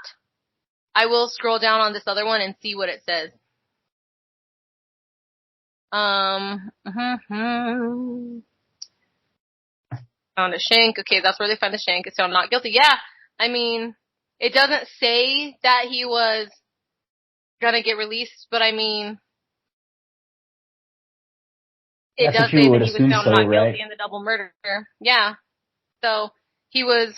I will scroll down on this other one and see what it says. Found a shank. Okay, that's where they find the shank. It's found not guilty. Yeah, I mean, it doesn't say that he was gonna get released, but I mean, it does say that he was found not guilty in the double murder. Yeah, so he was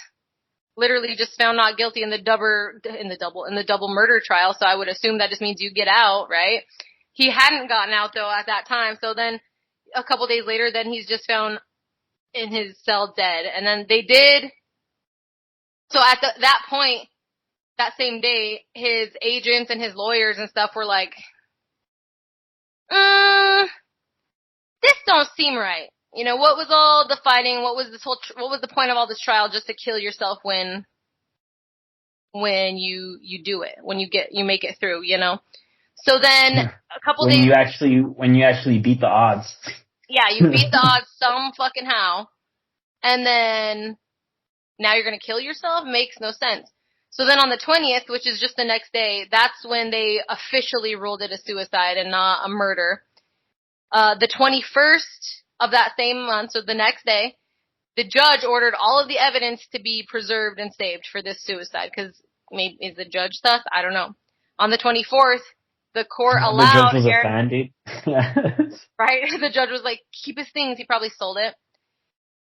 literally just found not guilty in the double murder trial. So I would assume that just means you get out, right? He hadn't gotten out though at that time. So then a couple days later, then he's just found in his cell dead. And then they did. So at that point, that same day, his agents and his lawyers and stuff were like, this don't seem right. You know, what was all the fighting? What was the point of all this trial just to kill yourself when when you do it, when you make it through, you know? So then a couple when days. when you actually beat the odds. Yeah, you beat the odds some fucking how. And then now you're going to kill yourself? Makes no sense. So then on the 20th, which is just the next day, that's when they officially ruled it a suicide and not a murder. The 21st of that same month, so the next day, the judge ordered all of the evidence to be preserved and saved for this suicide, because maybe is the judge sus? I don't know. On the 24th, the court allowed The judge was a fan, dude. right? The judge was like, keep his things. He probably sold it.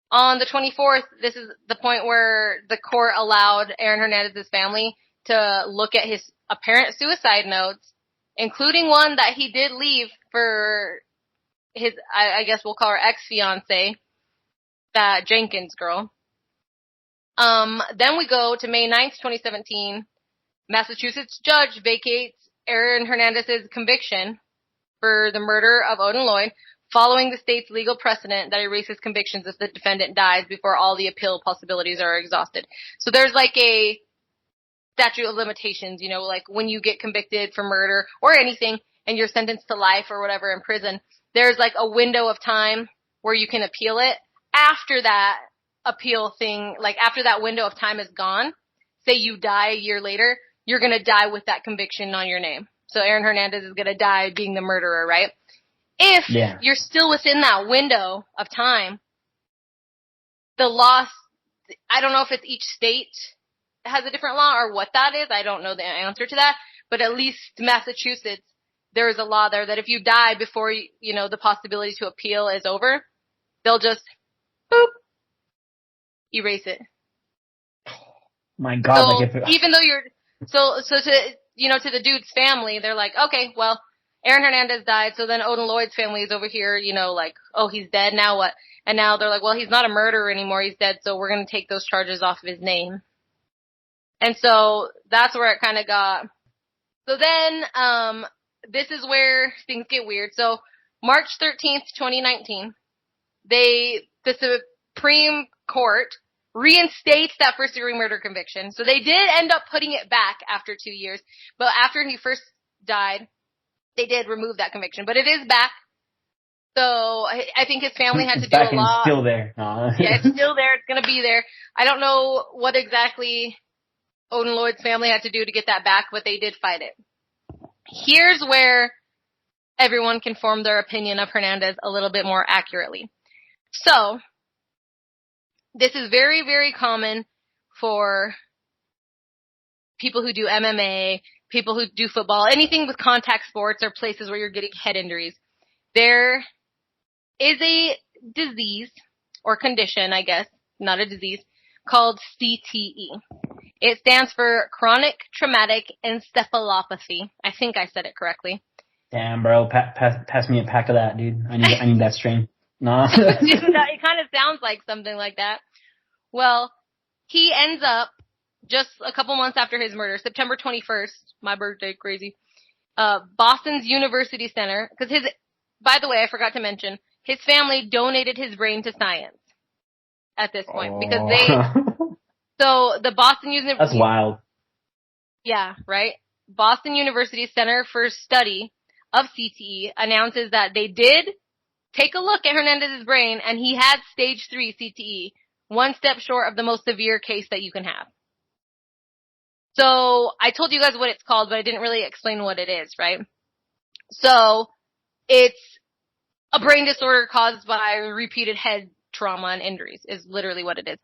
On the 24th, this is the point where the court allowed Aaron Hernandez's family to look at his apparent suicide notes, including one that he did leave for his, I guess we'll call her ex-fiance, that Jenkins girl. Then we go to May 9th, 2017. Massachusetts judge vacates Aaron Hernandez's conviction for the murder of Odin Lloyd, following the state's legal precedent that erases convictions if the defendant dies before all the appeal possibilities are exhausted. So there's like a statute of limitations, you know, like when you get convicted for murder or anything and you're sentenced to life or whatever in prison, there's like a window of time where you can appeal it. After that appeal thing, like after that window of time is gone, say you die a year later, you're going to die with that conviction on your name. So Aaron Hernandez is going to die being the murderer, right? If you're still within that window of time, the law, I don't know if it's each state has a different law or what that is. I don't know the answer to that. But at least Massachusetts, there is a law there that if you die before, you know, the possibility to appeal is over, they'll just, boop, erase it. My God. So even though you're, so to, you know, to the dude's family, they're like, okay, well, Aaron Hernandez died, so then Odin Lloyd's family is over here, you know, like, oh, he's dead, now what? And now they're like, well, he's not a murderer anymore, he's dead, so we're going to take those charges off of his name. And so that's where it kind of got. So then, this is where things get weird. So March 13th, 2019, the Supreme Court reinstates that first degree murder conviction. So they did end up putting it back after 2 years, but after he first died, they did remove that conviction, but it is back. So I think his family had to do a lot. It's still there. Yeah, it's still there. It's going to be there. I don't know what exactly Odin Lloyd's family had to do to get that back, but they did fight it. Here's where everyone can form their opinion of Hernandez a little bit more accurately. So, this is very, very common for people who do MMA, people who do football, anything with contact sports or places where you're getting head injuries. There is a disease or condition, I guess, not a disease, called CTE. It stands for chronic traumatic encephalopathy. I think I said it correctly. Damn, bro, pass me a pack of that, dude. I need that strain. No. It kind of sounds like something like that. Well, he ends up just a couple months after his murder, September 21st, my birthday, crazy, Boston's University Center, because by the way, I forgot to mention, his family donated his brain to science at this point, because so the Boston University. That's wild. Yeah, right? Boston University Center for Study of CTE announces that they did take a look at Hernandez's brain, and he had stage 3 CTE, one step short of the most severe case that you can have. So I told you guys what it's called, but I didn't really explain what it is, right? So it's a brain disorder caused by repeated head trauma and injuries is literally what it is.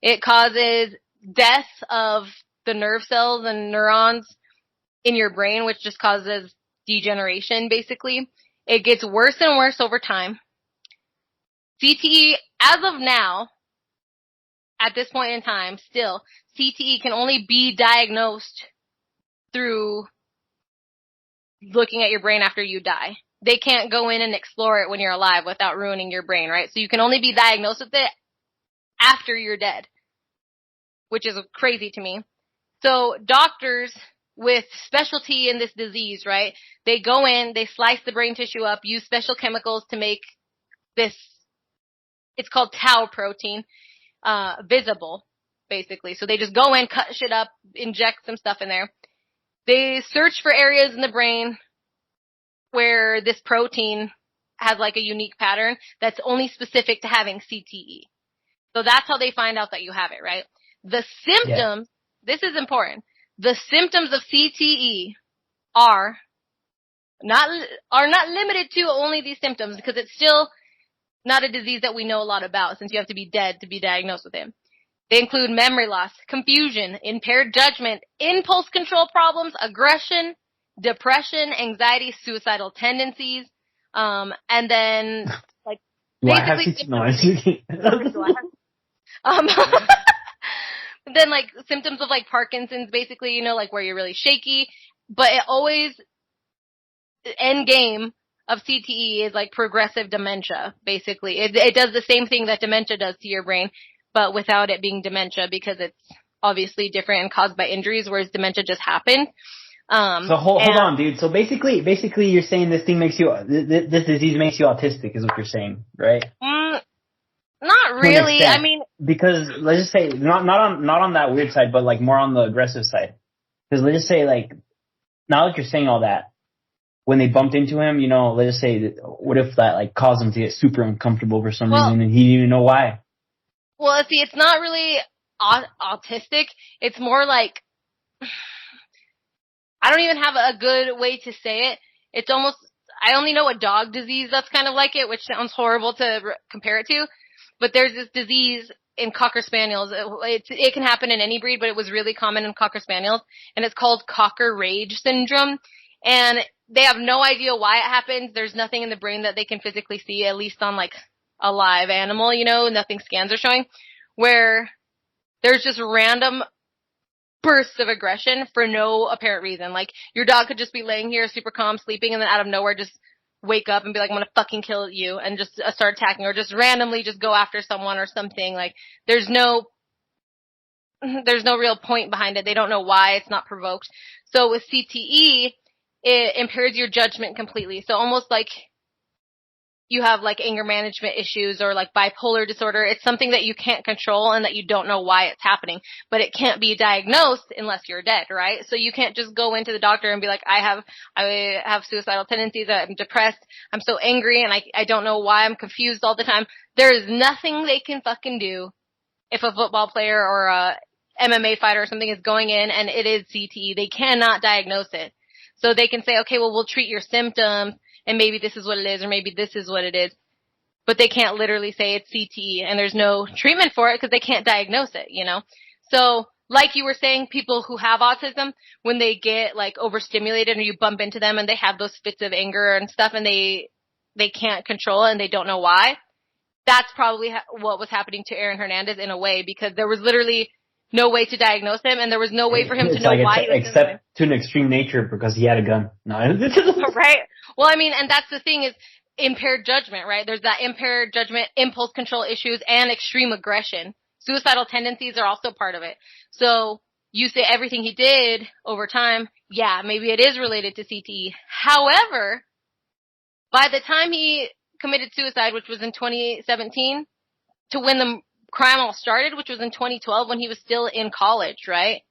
It causes death of the nerve cells and neurons in your brain, which just causes degeneration, basically. It gets worse and worse over time. CTE, as of now, at this point in time, still, CTE can only be diagnosed through looking at your brain after you die. They can't go in and explore it when you're alive without ruining your brain, right? So you can only be diagnosed with it after you're dead, which is crazy to me. So doctors with specialty in this disease, right, they go in, they slice the brain tissue up, use special chemicals to make this, it's called tau protein, visible. basically. So they just go in, cut shit up, inject some stuff in there. They search for areas in the brain where this protein has like a unique pattern that's only specific to having CTE. So that's how they find out that you have it, right? The symptoms, this is important. The symptoms of CTE are not limited to only these symptoms, because it's still not a disease that we know a lot about, since you have to be dead to be diagnosed with it. They include memory loss, confusion, impaired judgment, impulse control problems, aggression, depression, anxiety, suicidal tendencies, and then like basically then like symptoms of like Parkinson's, basically, you know, like where you're really shaky. But it always, end game of CTE is like progressive dementia, basically. It does the same thing that dementia does to your brain, but without it being dementia, because it's obviously different and caused by injuries, whereas dementia just happened. So hold on, dude. So basically you're saying this disease makes you autistic, is what you're saying, right? Not really. I mean, because let's just say not on that weird side, but like more on the aggressive side. Because let's just say, like, now that you're saying all that, when they bumped into him, you know, let's just say, what if that like caused him to get super uncomfortable for some reason and he didn't even know why? Well, see, it's not really autistic. It's more like, I don't even have a good way to say it. It's almost, I only know a dog disease that's kind of like it, which sounds horrible to compare it to. But there's this disease in Cocker Spaniels. It can happen in any breed, but it was really common in Cocker Spaniels. And it's called Cocker Rage Syndrome. And they have no idea why it happens. There's nothing in the brain that they can physically see, at least on like a live animal, you know, nothing scans are showing, where there's just random bursts of aggression for no apparent reason. Like, your dog could just be laying here super calm, sleeping, and then out of nowhere just wake up and be like, I'm gonna fucking kill you, and just start attacking, or just randomly just go after someone or something. Like, there's no real point behind it. They don't know why. It's not provoked. So with CTE, it impairs your judgment completely. So almost like you have like anger management issues or like bipolar disorder. It's something that you can't control and that you don't know why it's happening, but it can't be diagnosed unless you're dead, right? So you can't just go into the doctor and be like, I have suicidal tendencies, I'm depressed, I'm so angry, and I don't know why, I'm confused all the time. There is nothing they can fucking do if a football player or a MMA fighter or something is going in and it is CTE. They cannot diagnose it. So they can say, okay, well, we'll treat your symptoms, and maybe this is what it is, or maybe this is what it is. But they can't literally say it's CTE, and there's no treatment for it because they can't diagnose it, you know? So, like you were saying, people who have autism, when they get, like, overstimulated, or you bump into them and they have those fits of anger and stuff, and they can't control it and they don't know why, that's probably what was happening to Aaron Hernandez in a way, because there was literally no way to diagnose him, and there was no way for him to know why he was except to an extreme nature, because he had a gun. No. Right. Well, I mean, and that's the thing, is impaired judgment, right? There's that impaired judgment, impulse control issues, and extreme aggression. Suicidal tendencies are also part of it. So you say everything he did over time, yeah, maybe it is related to CTE. However, by the time he committed suicide, which was in 2017, to when the crime all started, which was in 2012, when he was still in college, right?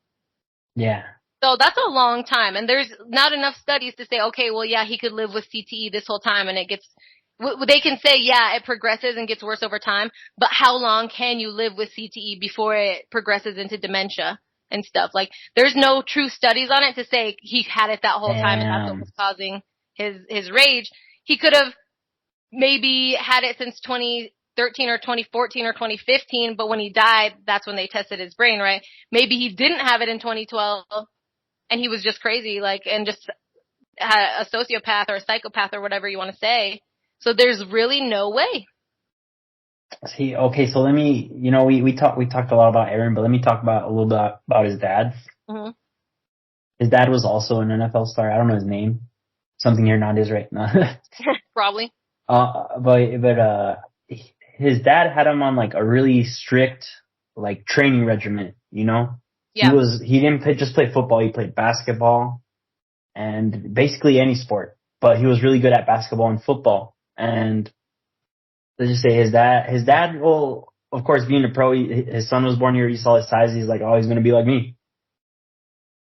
Yeah. So that's a long time, and there's not enough studies to say, okay, well, yeah, he could live with CTE this whole time, and they can say, yeah, it progresses and gets worse over time, but how long can you live with CTE before it progresses into dementia and stuff? Like, there's no true studies on it to say he had it that whole time and that's what was causing his rage. He could have maybe had it since 2013 or 2014 or 2015, but when he died, that's when they tested his brain, right? Maybe he didn't have it in 2012, and he was just crazy, like, and just had a sociopath or a psychopath or whatever you want to say. So there's really no way. See, okay, so let me, you know, we talked a lot about Aaron, but let me talk a little bit about his dad. Mm-hmm. His dad was also an NFL star. I don't know his name. Something Hernandez, right? No. Probably. But his dad had him on like a really strict like training regimen, you know? Yeah. He didn't just play football, he played basketball and basically any sport, but he was really good at basketball and football. And let's just say his dad, well, of course, being a pro, his son was born here. He saw his size. He's like, oh, he's gonna be like me.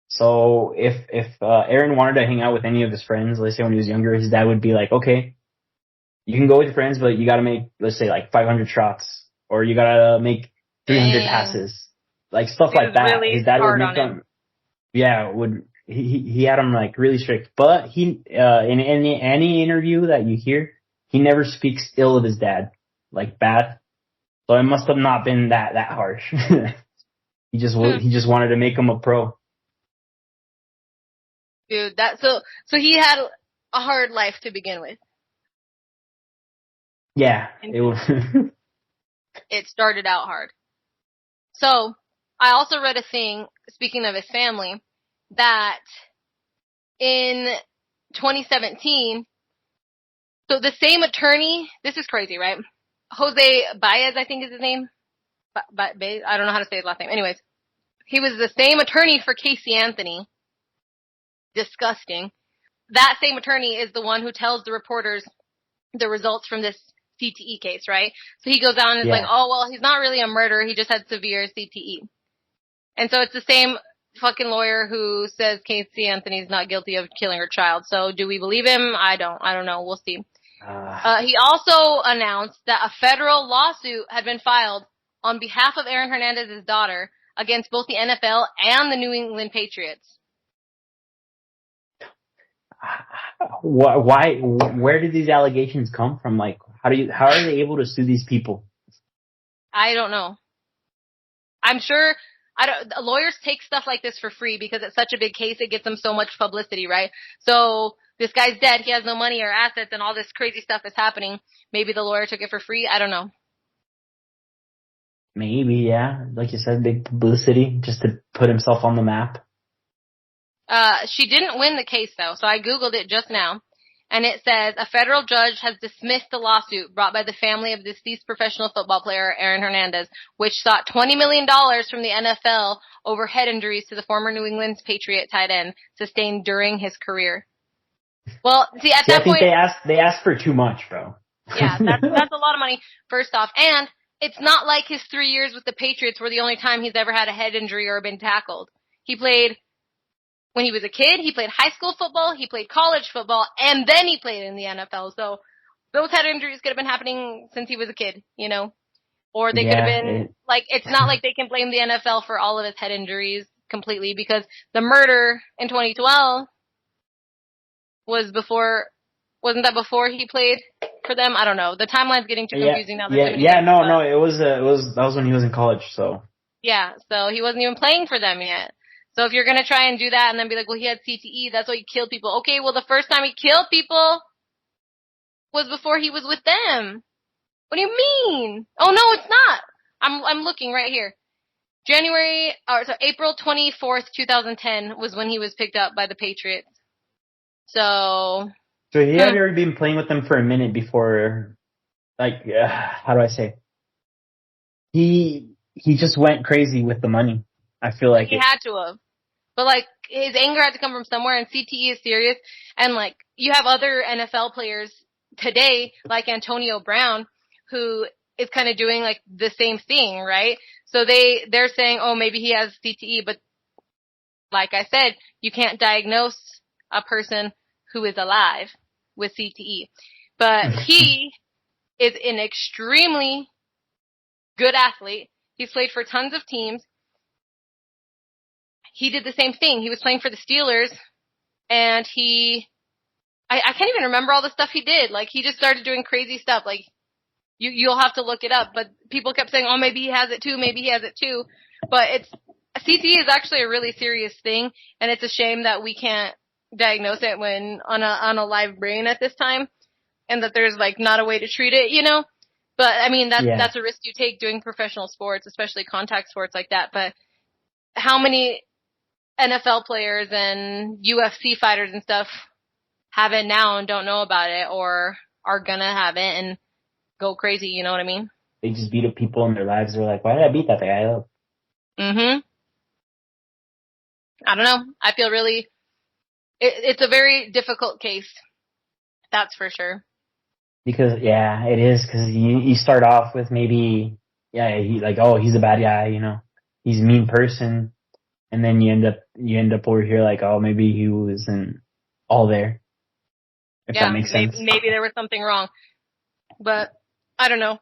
So if Aaron wanted to hang out with any of his friends, let's say when he was younger, his dad would be like, okay, you can go with your friends, but you gotta make, let's say, like 500 shots, or you gotta make 300 passes, like stuff like that. Really his dad would hard make on them. Yeah, he had him like really strict. But he in any interview that you hear, he never speaks ill of his dad, like bad. So it must have not been that harsh. He just wanted to make him a pro. Dude, so he had a hard life to begin with. Yeah, it was. It started out hard. So, I also read a thing, speaking of his family, that in 2017, so the same attorney, this is crazy, right? Jose Baez, I think is his name. I don't know how to say his last name. Anyways, he was the same attorney for Casey Anthony. Disgusting. That same attorney is the one who tells the reporters the results from this CTE case, right? So he goes down and is like, oh, well, he's not really a murderer. He just had severe CTE. And so it's the same fucking lawyer who says Casey Anthony's not guilty of killing her child. So do we believe him? I don't know. We'll see. He also announced that a federal lawsuit had been filed on behalf of Aaron Hernandez's daughter against both the NFL and the New England Patriots. Why? Where did these allegations come from? Like, how are they able to sue these people? I don't know. I'm sure lawyers take stuff like this for free because it's such a big case. It gets them so much publicity, right? So this guy's dead. He has no money or assets and all this crazy stuff is happening. Maybe the lawyer took it for free. I don't know. Maybe, yeah. Like you said, big publicity just to put himself on the map. She didn't win the case though, so I Googled it just now. And it says, a federal judge has dismissed the lawsuit brought by the family of deceased professional football player Aaron Hernandez, which sought $20 million from the NFL over head injuries to the former New England Patriot tight end sustained during his career. Well, see, at that point, they asked for too much, bro. Yeah, that's a lot of money, first off. And it's not like his 3 years with the Patriots were the only time he's ever had a head injury or been tackled. He played when he was a kid, he played high school football, he played college football, and then he played in the NFL. So those head injuries could have been happening since he was a kid, you know? Or they could have been, it's not like they can blame the NFL for all of his head injuries completely because the murder in 2012 wasn't that before he played for them? I don't know. The timeline's getting too confusing now. That was when he was in college, so. Yeah, so he wasn't even playing for them yet. So if you're going to try and do that and then be like, well, he had CTE, that's why he killed people. Okay, well, the first time he killed people was before he was with them. What do you mean? Oh, no, it's not. I'm looking right here. April 24th, 2010 was when he was picked up by the Patriots. So he had already been playing with them for a minute before, how do I say? He just went crazy with the money. I feel like he had to have. But his anger had to come from somewhere, and CTE is serious. And you have other NFL players today, like Antonio Brown, who is kind of doing the same thing, right? So they're saying, oh, maybe he has CTE, but like I said, you can't diagnose a person who is alive with CTE. But he is an extremely good athlete. He's played for tons of teams. He did the same thing. He was playing for the Steelers, and I can't even remember all the stuff he did. He just started doing crazy stuff. You'll have to look it up, but people kept saying, oh, maybe he has it too. But CTE is actually a really serious thing, and it's a shame that we can't diagnose it when on a live brain at this time, and that there's not a way to treat it, you know? But I mean, that's a risk you take doing professional sports, especially contact sports like that. But how many NFL players and UFC fighters and stuff have it now and don't know about it or are gonna have it and go crazy, you know what I mean? They just beat up people in their lives. They're like, why did I beat that guy up? I don't know. I feel it's a very difficult case. That's for sure. Because, it is. Because you start off with maybe yeah, he's a bad guy, he's a mean person, and then you end up over here like, oh, maybe he wasn't all there, if that makes sense. Maybe there was something wrong, but I don't know.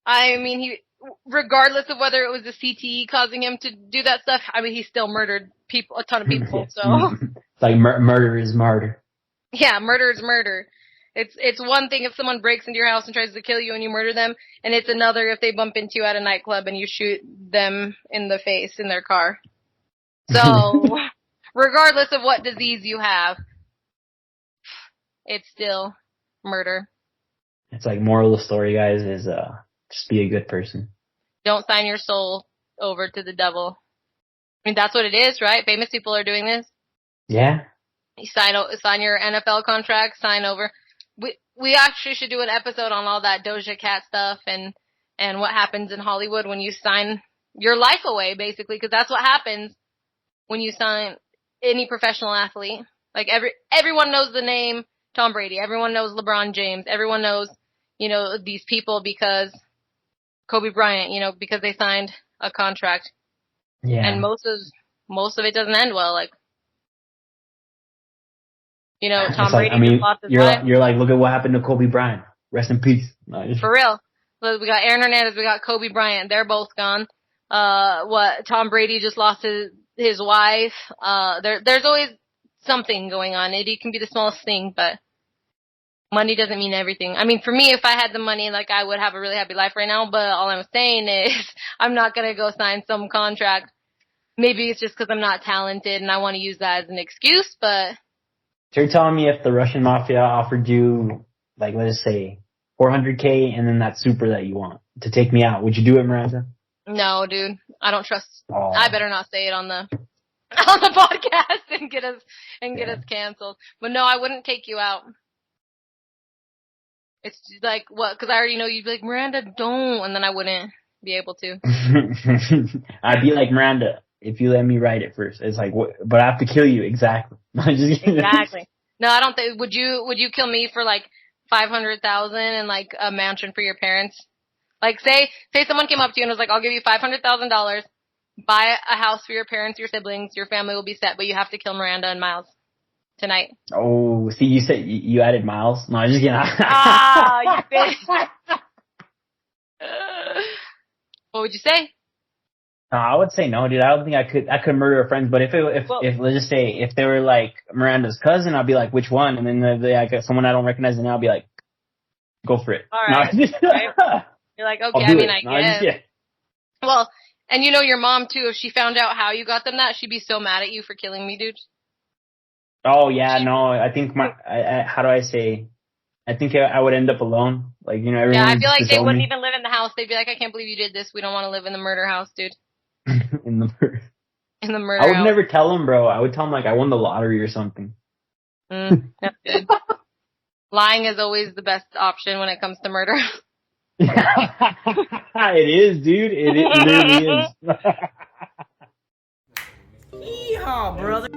I mean, regardless of whether it was the CTE causing him to do that stuff, I mean, he still murdered a ton of people, so. It's like murder is murder. Yeah, murder is murder. It's one thing if someone breaks into your house and tries to kill you and you murder them, and it's another if they bump into you at a nightclub and you shoot them in the face in their car. So, regardless of what disease you have, it's still murder. It's like, moral of the story, guys, is just be a good person. Don't sign your soul over to the devil. I mean, that's what it is, right? Famous people are doing this. Yeah. You sign your NFL contract, sign over. We actually should do an episode on all that Doja Cat stuff and what happens in Hollywood when you sign your life away, basically, because that's what happens when you sign any professional athlete. Like everyone knows the name Tom Brady, everyone knows LeBron James, everyone knows, these people because Kobe Bryant, because they signed a contract. Yeah. And most of it doesn't end well, like. Tom Brady just lost his life. You're like, look at what happened to Kobe Bryant. Rest in peace. For real. So we got Aaron Hernandez, we got Kobe Bryant. They're both gone. Tom Brady just lost his wife. There's always something going on. It can be the smallest thing, but money doesn't mean everything. I mean, for me, if I had the money, like, I would have a really happy life right now, but all I'm saying is I'm not gonna go sign some contract. Maybe it's just because I'm not talented and I want to use that as an excuse, but. So you're telling me if the Russian mafia offered you, like, let's say, $400K and then that super that you want to take me out, would you do it, Miranda? No, dude. I don't trust. Oh. I better not say it on the podcast and get us canceled. But no, I wouldn't take you out. It's like, what? Because I already know you'd be like, Miranda, don't, and then I wouldn't be able to. I'd be like, Miranda, if you let me write it first. It's like, what, but I have to kill you. Exactly. Exactly. No, I don't think. Would you kill me for like $500,000 and like a mansion for your parents? Like, say someone came up to you and was like, I'll give you $500,000, buy a house for your parents, your siblings, your family will be set, but you have to kill Miranda and Miles tonight. Oh, see, you said you added Miles. No, I'm just kidding. You bitch. What would you say? I would say no, dude. I don't think I could murder a friend. But if let's just say if they were like Miranda's cousin, I'd be like, which one? And then they like someone I don't recognize, and I'll be like, go for it. All right. No, right. You're like, okay, I mean, I guess. Yeah. Well, and your mom too. If she found out how you got them that, she'd be so mad at you for killing me, dude. Oh yeah, no. I think how do I say? I think I would end up alone. Like, everyone. Yeah, I feel like they wouldn't even live in the house. They'd be like, I can't believe you did this. We don't want to live in the murder house, dude. In the murder I would never tell them, bro. I would tell them like I won the lottery or something. That's good. Lying is always the best option when it comes to murder. It is, dude. It literally is. Yeehaw, brother.